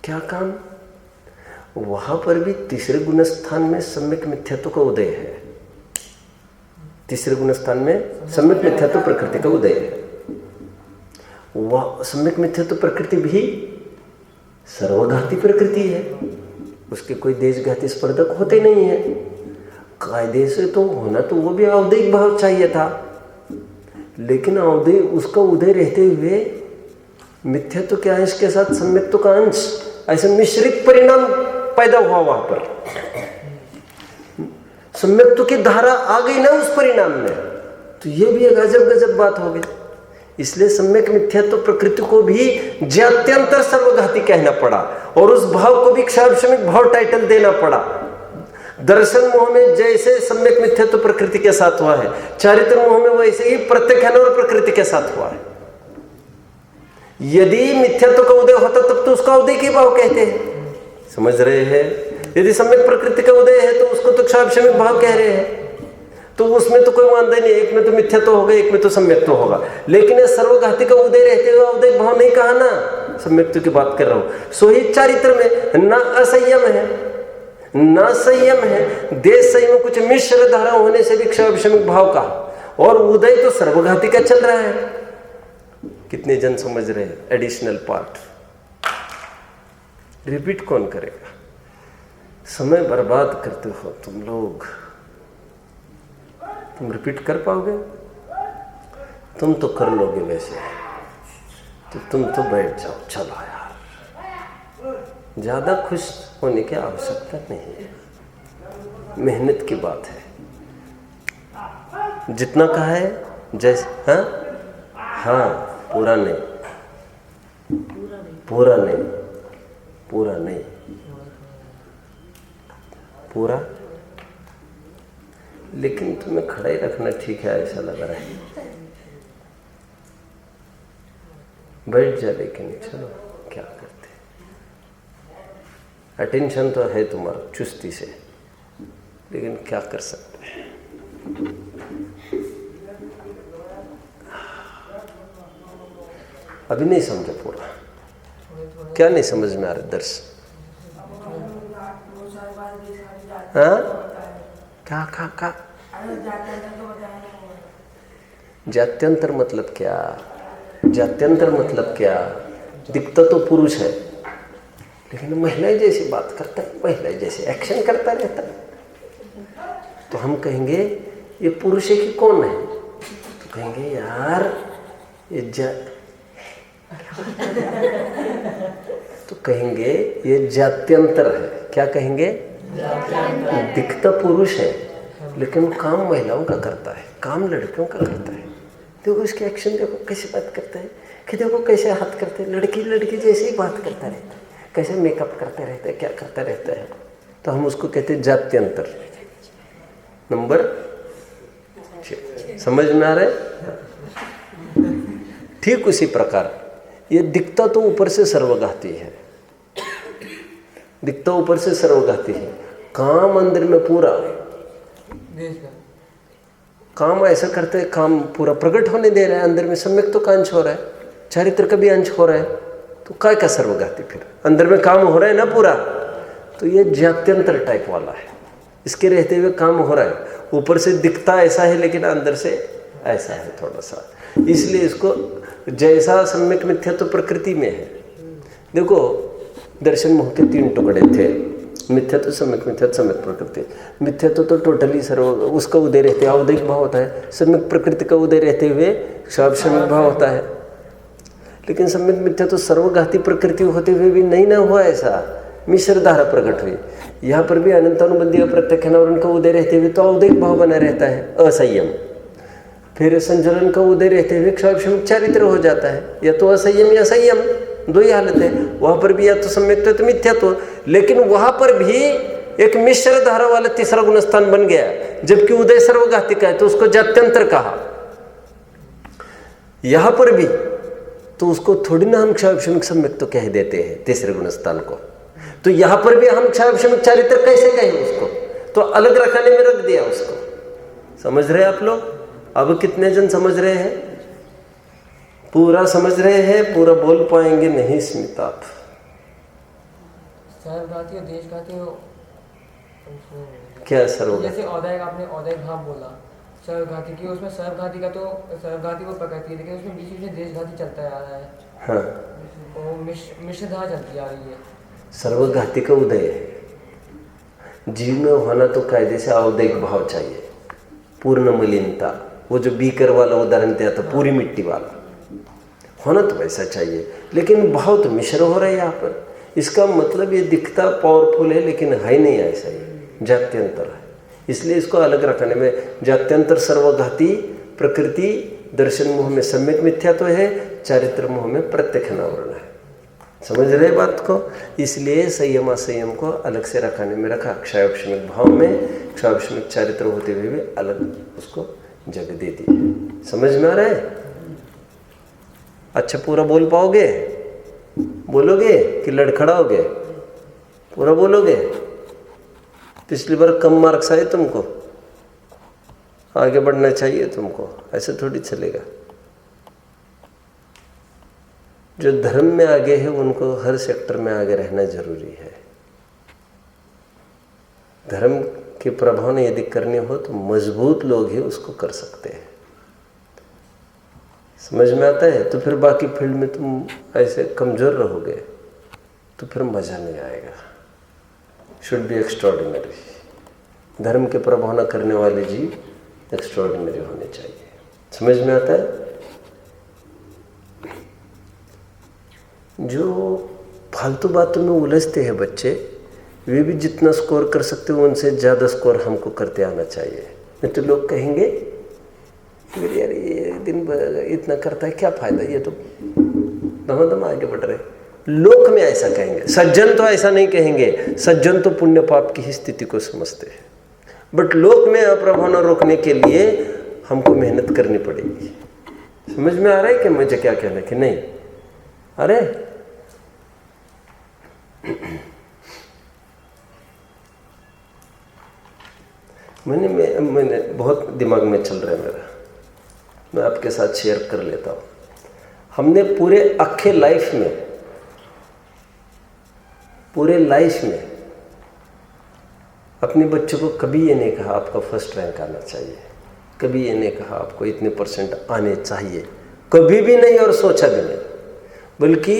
क्या काम? वहां पर भी तीसरे गुण स्थान में सम्यक मिथ्यात्व का उदय है। तीसरे गुण स्थान में सम्यक मिथ्यात्व प्रकृति का उदय है। वह सम्यक मिथ्यात्व प्रकृति भी सर्वघाती प्रकृति है, उसके कोई देशघाती स्पर्धक होते नहीं है। कायदे से तो होना तो वो भी अवदैहिक भाव चाहिए था, लेकिन अवधि उसका उदय रहते हुए मिथ्यात्व के अंश के साथ सम्यक्त्व का अंश, ऐसे मिश्रित परिणाम पैदा हुआ। वहां पर सम्यक्त्व की धारा आ गई ना उस परिणाम में, तो ये भी एक अजब गजब बात हो गई। इसलिए सम्यक मिथ्यात्व प्रकृति को भी जात्यंतर सर्वघाती कहना पड़ा और उस भाव को भी क्षाभशमिक भाव टाइटल देना पड़ा। दर्शन मोह में जैसे सम्यक मिथ्यात्व प्रकृति के साथ हुआ है, चारित्र मोह में वैसे ही प्रत्यक्षान और प्रकृति के साथ हुआ है। यदि मिथ्यात्व का उदय होता तब तो उसका उदय के भाव कहते हैं, समझ रहे हैं? यदि सम्यक प्रकृति का उदय है तो उसको तो क्षाभशमिक भाव कह रहे हैं, तो उसमें तो कोई वांधा नहीं, एक में तो मिथ्यात्व होगा, एक में तो सम्यक्त्व होगा। लेकिन ये सर्वघाती का उदय रहते हुए उदय भाव नहीं कहा ना, सम्यक्त्व की बात कर रहा हूं। सो ही चारित्र में ना असंयम है ना संयम है, देश संयम कुछ मिश्र धारा होने से भी क्षाभशमिक भाव का, और उदय तो सर्वघाती का चल रहा है। कितने जन समझ रहे हैं? एडिशनल पार्ट रिपीट कौन करेगा? समय बर्बाद करते हो तुम लोग। तुम रिपीट कर पाओगे? तुम तो कर लोगे वैसे, तो तुम तो बैठ जाओ। चलो यार, ज्यादा खुश होने की आवश्यकता नहीं है, मेहनत की बात है। जितना कहा है जैसे, हाँ पूरा नहीं, पूरा नहीं, पूरा नहीं, पूरा, लेकिन तुम्हें खड़ा ही रखना ठीक है ऐसा लग रहा है। बैठ जा, लेकिन चलो क्या करते। अटेंशन तो है तुम्हारा चुस्ती से, लेकिन क्या कर सकते हैं। अभी नहीं समझा पूरा, क्या नहीं समझ में आ रहा? दर्श क्या जात्यंतर मतलब क्या? जात्यंतर मतलब क्या? दिखता तो पुरुष है, लेकिन महिलाएं जैसी बात करता है, महिलाएं जैसे एक्शन करता रहता है। तो हम कहेंगे ये पुरुष है कि कौन है? तो कहेंगे यार ये तो कहेंगे ये जात्यंतर है। क्या कहेंगे? दिखता पुरुष है, लेकिन काम महिलाओं का करता है, काम लड़कियों का करता है। देखो इसके एक्शन, देखो कैसे बात करता है, कि देखो कैसे हाथ करते हैं, लड़की जैसे ही बात करता रहता है, कैसे मेकअप करते रहते हैं, क्या करता रहता है। तो हम उसको कहते हैं जात्यंतर। नंबर 6 समझ में आ रहा है? ठीक उसी प्रकार ये दिखता तो ऊपर से सर्वघाती है, दिखता ऊपर से सर्वघाती है, काम अंदर में पूरा काम ऐसा करते हैं, काम पूरा प्रकट होने दे रहा है, अंदर में सम्यक तो का अंश हो रहा है, चारित्र का भी अंश हो रहा है, तो काय का सर्वघाती? फिर अंदर में काम हो रहा है ना पूरा, तो ये जात्यंतर टाइप वाला है। इसके रहते हुए काम हो रहा है, ऊपर से दिखता ऐसा है लेकिन अंदर से ऐसा है थोड़ा सा, इसलिए इसको जैसा सम्यक मिथ्यात्व प्रकृति में है। देखो दर्शन मोह के 3 टुकड़े थे, मिथ्यात्व, सम्यक मिथ्यात्व, सम्यक प्रकृति। मिथ्यात्व तो टोटली सर्व उसका उदय रहते हुए अवदैहिक भाव होता है, सम्यक प्रकृति का उदय रहते हुए क्षाभशमिक भाव होता है। लेकिन सम्यक मिथ्यात्व सर्वघाती प्रकृति होते हुए भी नहीं ना हुआ ऐसा, मिश्र धारा प्रकट हुई। यहाँ पर भी अनंतानुबंधी अप्रत्यक्षावरण का उदय रहते हुए तो अवदैहिक भाव बना रहता है, असंयम। फिर संचलन का उदय रहते हुए क्षाभशमिक चारित्र हो जाता है, या तो असंयम या संयम, दो ही हालत है। वहां पर भी या तो सम्यक्त्व तो मिथ्यात्व, लेकिन वहां पर भी एक मिश्र धारा वाला तीसरा गुण स्थान बन गया, जबकि उदय सर्वघाती का है तो उसको जात्यंतर कहा। यहां पर भी तो उसको थोड़ी ना हम क्षाभशमिक सम्यक्त्व कह देते हैं तीसरे गुण स्थान को, तो यहां पर भी हम क्षाभशमिक चारित्र कैसे कहें उसको? तो अलग रखने में रख दिया उसको। समझ रहे आप लोग? अब कितने जन समझ रहे हैं? पूरा समझ रहे हैं? पूरा बोल पाएंगे नहीं स्मित आप? सर्वघाती और देशघाती क्या सर्वघाती? जैसे औदय आपने औदय भाव बोला सर्वघाती की, उसमें सर्वघाती का तो सर्वघाती वो प्रकृति है, लेकिन उसमें बीच में देशघाती चलता आ रहा है। हाँ, वो मिश्रधा चलती आ रही है। सर्वघाती का उदय है। जीव में होना तो कायदे से औदैक भाव चाहिए, पूर्ण मलिनता। वो जो बीकर वाला उदाहरण दिया था, पूरी मिट्टी वाला होना तो वैसा चाहिए, लेकिन भाव तो मिश्र हो रहा है यहाँ पर। इसका मतलब ये दिखता पावरफुल है लेकिन है नहीं ऐसा, ही जात्यंतर है। इसलिए इसको अलग रखने में जात्यंतर सर्वघाती, प्रकृति दर्शन मोह में सम्यक मिथ्यात्व है, चारित्र मोह में प्रत्यक्ष अनावरण है। समझ रहे बात को? इसलिए संयम असंयम को अलग से रखने में रखा। क्षयोक्षमिक भाव में क्षयोक्षमिक चारित्र होते हुए भी अलग उसको जगह दे दी। समझ में आ रहा है? अच्छा, पूरा बोल पाओगे? बोलोगे कि लड़खड़ाओगे? पूरा बोलोगे? पिछली बार कम मार्क्स आए तुमको, आगे बढ़ना चाहिए तुमको, ऐसे थोड़ी चलेगा। जो धर्म में आगे है उनको हर सेक्टर में आगे रहना जरूरी है। धर्म के प्रभाव ने यदि करने हो तो मजबूत लोग ही उसको कर सकते हैं। समझ में आता है? तो फिर बाकी फील्ड में तुम ऐसे कमजोर रहोगे तो फिर मजा नहीं आएगा। Should be extraordinary. धर्म के प्रभाव न करने वाले जीव एक्स्ट्रॉर्डिनरी होने चाहिए। समझ में आता है? जो फालतू बातों में उलझते हैं बच्चे, वे भी जितना स्कोर कर सकते हो उनसे ज़्यादा स्कोर हमको करते आना चाहिए। नहीं तो लोग कहेंगे फिर यार ये दिन भर इतना करता है, क्या फ़ायदा, ये तो दम आगे बढ़ रहे। लोक में ऐसा कहेंगे, सज्जन तो ऐसा नहीं कहेंगे। सज्जन तो पुण्य पाप की ही स्थिति को समझते हैं, बट लोक में अप्रभाव रोकने के लिए हमको मेहनत करनी पड़ेगी। समझ में आ रहा है कि मुझे क्या कहना कि नहीं? अरे मैंने बहुत दिमाग में चल रहा है मेरा, मैं आपके साथ शेयर कर लेता हूँ। हमने पूरे लाइफ में अपने बच्चों को कभी ये नहीं कहा आपका फर्स्ट रैंक आना चाहिए, कभी ये नहीं कहा आपको इतने परसेंट आने चाहिए, कभी भी नहीं, और सोचा भी नहीं। बल्कि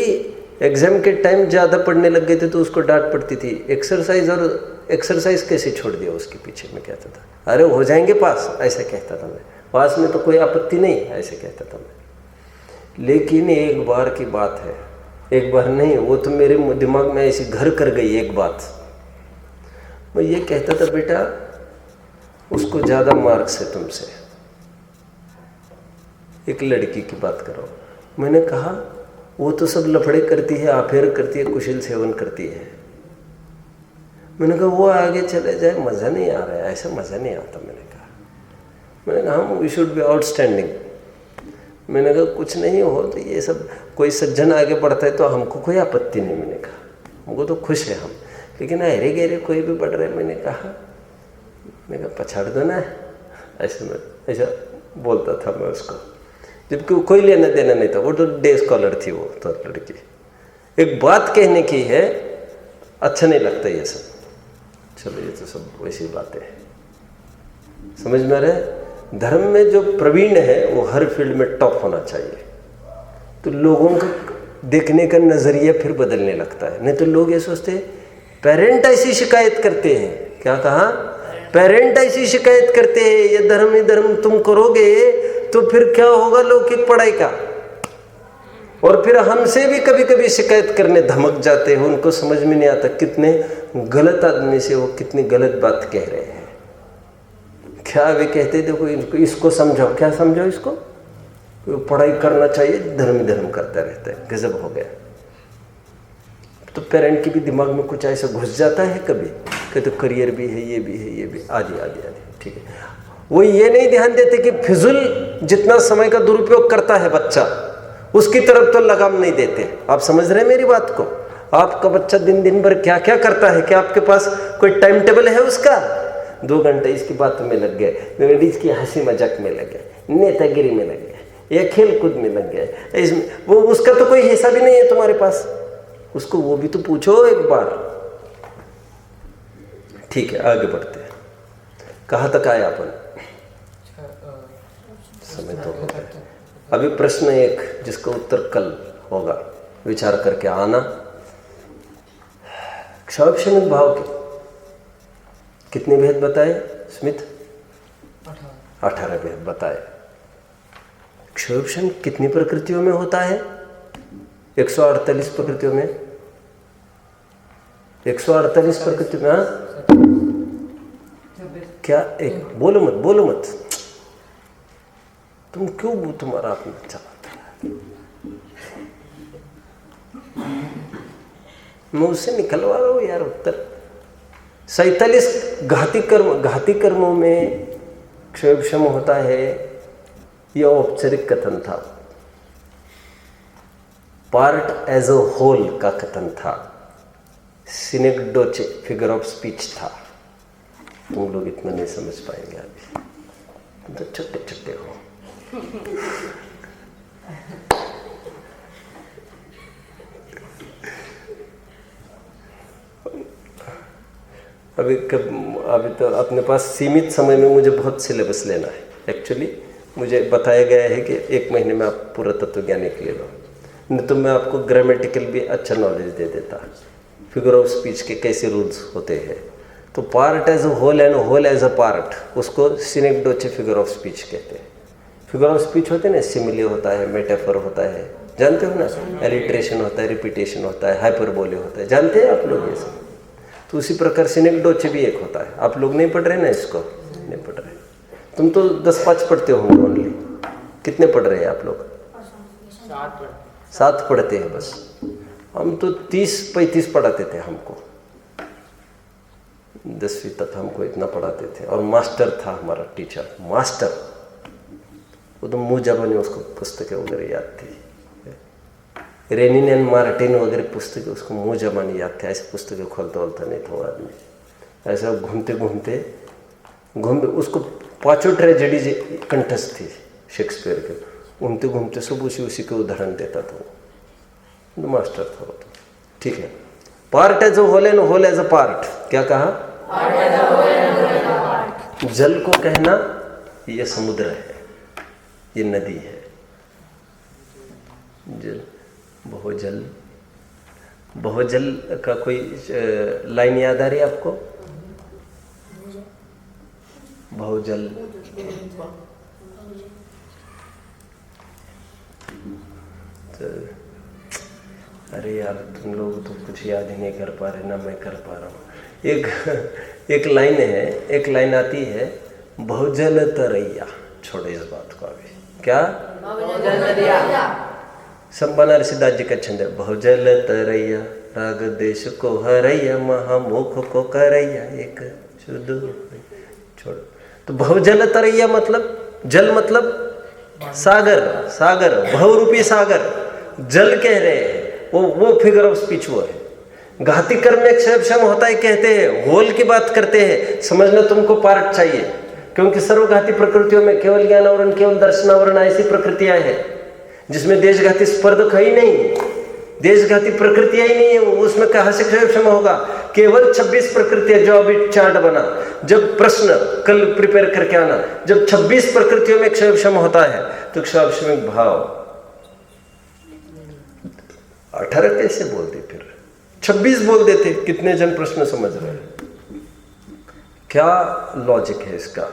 एग्जाम के टाइम ज़्यादा पढ़ने लग गए थे तो उसको डांट पड़ती थी। एक्सरसाइज कैसे छोड़ दिया उसके पीछे? मैं कहता था अरे हो जाएंगे पास, ऐसे कहता था मैं। पास में तो कोई आपत्ति नहीं, ऐसे कहता था मैं। लेकिन एक बार की बात है, एक बार नहीं, वो तो मेरे दिमाग में ऐसी घर कर गई एक बात। मैं ये कहता था बेटा उसको ज़्यादा मार्क्स है तुमसे। एक लड़की की बात करो, मैंने कहा वो तो सब लफड़े करती है, अफेयर करती है, कुशल सेवन करती है। मैंने कहा वो आगे चले जाए, मज़ा नहीं आ रहा है, ऐसा मज़ा नहीं आता। मैंने कहा वी शुड बी आउटस्टैंडिंग। मैंने कहा कुछ नहीं हो तो ये सब कोई सज्जन आगे बढ़ता है तो हमको कोई आपत्ति नहीं। मैंने कहा हमको तो खुश है हम, लेकिन अरे गहरे कोई भी बढ़ रहे। मैंने कहा पछाड़ दो ना, ऐसा बोलता था मैं उसको, जबकि कोई लेना देना नहीं था। वो तो डे स्कॉलर थी वो तो लड़की। एक बात कहने की है, अच्छा नहीं लगता ये सब। चलो ये तो सब वैसी बातें हैं, समझ में आ रहा है? धर्म में जो प्रवीण है वो हर फील्ड में टॉप होना चाहिए, तो लोगों का देखने का नज़रिया फिर बदलने लगता है। नहीं तो लोग ये सोचते हैं, पेरेंट ऐसी शिकायत करते हैं, क्या कहा? पेरेंट ऐसी शिकायत करते हैं ये धर्म ही धर्म तुम करोगे तो फिर क्या होगा लौकिक पढ़ाई का। और फिर हमसे भी कभी कभी शिकायत करने धमक जाते हैं। उनको समझ में नहीं आता कितने गलत आदमी से वो कितनी गलत बात कह रहे हैं। क्या वे कहते देखो इसको समझाओ, क्या समझाओ इसको? पढ़ाई करना चाहिए, धर्म करता रहता है, गजब हो गया। तो पेरेंट के भी दिमाग में कुछ ऐसा घुस जाता है कभी कि तो करियर भी है, ये भी है, ये भी आदि ठीक है। वो ये नहीं ध्यान देते कि फिजुल जितना समय का दुरुपयोग करता है बच्चा, उसकी तरफ तो लगाम नहीं देते। आप समझ रहे हैं मेरी बात को? आपका बच्चा दिन भर क्या क्या करता है, क्या आपके पास कोई टाइम टेबल है उसका? 2 घंटे इसकी बात में लग गए, इसकी हंसी मजाक में लग गए, नेतागिरी में लग गया, या खेल कूद में लग गया, इसमें वो उसका तो कोई हिस्सा भी नहीं है तुम्हारे पास, उसको वो भी तो पूछो एक बार। ठीक है, आगे बढ़ते हैं। कहाँ तक आए अपन? समय तो होता है। अभी प्रश्न एक जिसका उत्तर कल होगा, विचार करके आना। क्षोभशमिक भाव के कितने भेद बताए स्मिथ? 18 भेद बताए। क्षोभशम कितनी प्रकृतियों में होता है? 148 प्रकृतियों में। 148 प्रकृतियों में। हाँ क्या? एक बोलो मत, तुम क्यों तुम्हारा अपना चलाता है? मैं उससे निकलवा रहा हूं यार उत्तर। 47 घाती कर्मों में क्षोभशम होता है, यह औपचारिक कथन था। पार्ट एज अ होल का कथन था, सिनेक्डोचे फिगर ऑफ स्पीच था। तुम लोग इतना नहीं समझ पाएंगे अभी, तुम तो छोटे छोटे हो। अभी तो अपने पास सीमित समय में मुझे बहुत सिलेबस लेना है। एक्चुअली मुझे बताया गया है कि 1 महीने में आप पूरा तत्वज्ञान ले लो, नहीं तो मैं आपको ग्रामेटिकल भी अच्छा नॉलेज दे देता, फिगर ऑफ स्पीच के कैसे रूल्स होते हैं। तो part as a whole and whole as a part, उसको सिनेक्डोचे फिगर ऑफ स्पीच कहते हैं। फिगर ऑफ स्पीच होते हैं ना, सिमिले होता है, मेटाफर होता है, जानते हो ना, एलिट्रेशन होता है, रिपीटेशन होता है, हाइपरबोले होता है, जानते हैं आप लोग ये सब। तो उसी प्रकार सिनेक्डोचे भी एक होता है। आप लोग नहीं पढ़ रहे ना इसको, नहीं पढ़ रहे। तुम तो 10-5 पढ़ते होंगे ओनली। कितने पढ़ रहे हैं आप लोग? 7 पढ़ते हैं बस। हम तो 30-35 पढ़ाते थे हमको, 10वीं तक हमको इतना पढ़ाते थे। और मास्टर था हमारा टीचर, मास्टर, वो तो मुँह जबानी उसको पुस्तकें वगैरह याद थी। रेनिन एंड मार्टिन वगैरह पुस्तकें उसको मुँह जबानी याद थे। ऐसे पुस्तकें खोलता वोलता नहीं था वो आदमी। ऐसा घूमते उसको 5 ट्रेजेडी कंठस्थ थी शेक्सपियर के, घूमते घूमते सब उसी के उदाहरण देता था वो, मास्टर था वो तो। ठीक है, part as a whole and whole as a part. क्या कहा? जल को कहना ये समुद्र है, ये नदी है। जल, बहुजल का कोई लाइन याद आ रही है आपको? बहुजल, तो अरे यार तुम लोग तो कुछ याद ही नहीं कर पा रहे ना, मैं कर पा रहा हूँ। एक लाइन है, एक लाइन आती है, बहुजल तरैया। छोड़ो इस बात को अभी। क्या? सब बनारसी दास जी का छंद है, बहुजल तरैया राग देश को हरैया महामुख को करैया एक शुद्ध। छोड़ो। तो बहुजल तरैया मतलब जल, मतलब सागर, बहुरूपी सागर, जल कह रहे हैं। वो फिगर ऑफ स्पीच वो है। घाती कर्म में क्षोभशम होता है कहते हैं, होल की बात करते हैं। समझना तुमको पार्ट चाहिए, क्योंकि सर्वघाती प्रकृतियों में केवल ज्ञान आवरण, केवल दर्शनावरण ऐसी प्रकृतियां हैं जिसमें देशघाती स्पर्धक है ही नहीं, देशघाती प्रकृतियां ही नहीं है। उसमें कहाँ से क्षोभशम होगा? केवल 26 प्रकृतियां, जो अभी चार्ट बना, जब प्रश्न कल प्रिपेयर करके आना, जब 26 प्रकृतियों में क्षोभशम होता है तो क्षोभशमिक भाव 18 कैसे बोलते, फिर 26 बोल देते। कितने जन प्रश्न समझ रहे हैं? क्या लॉजिक है इसका?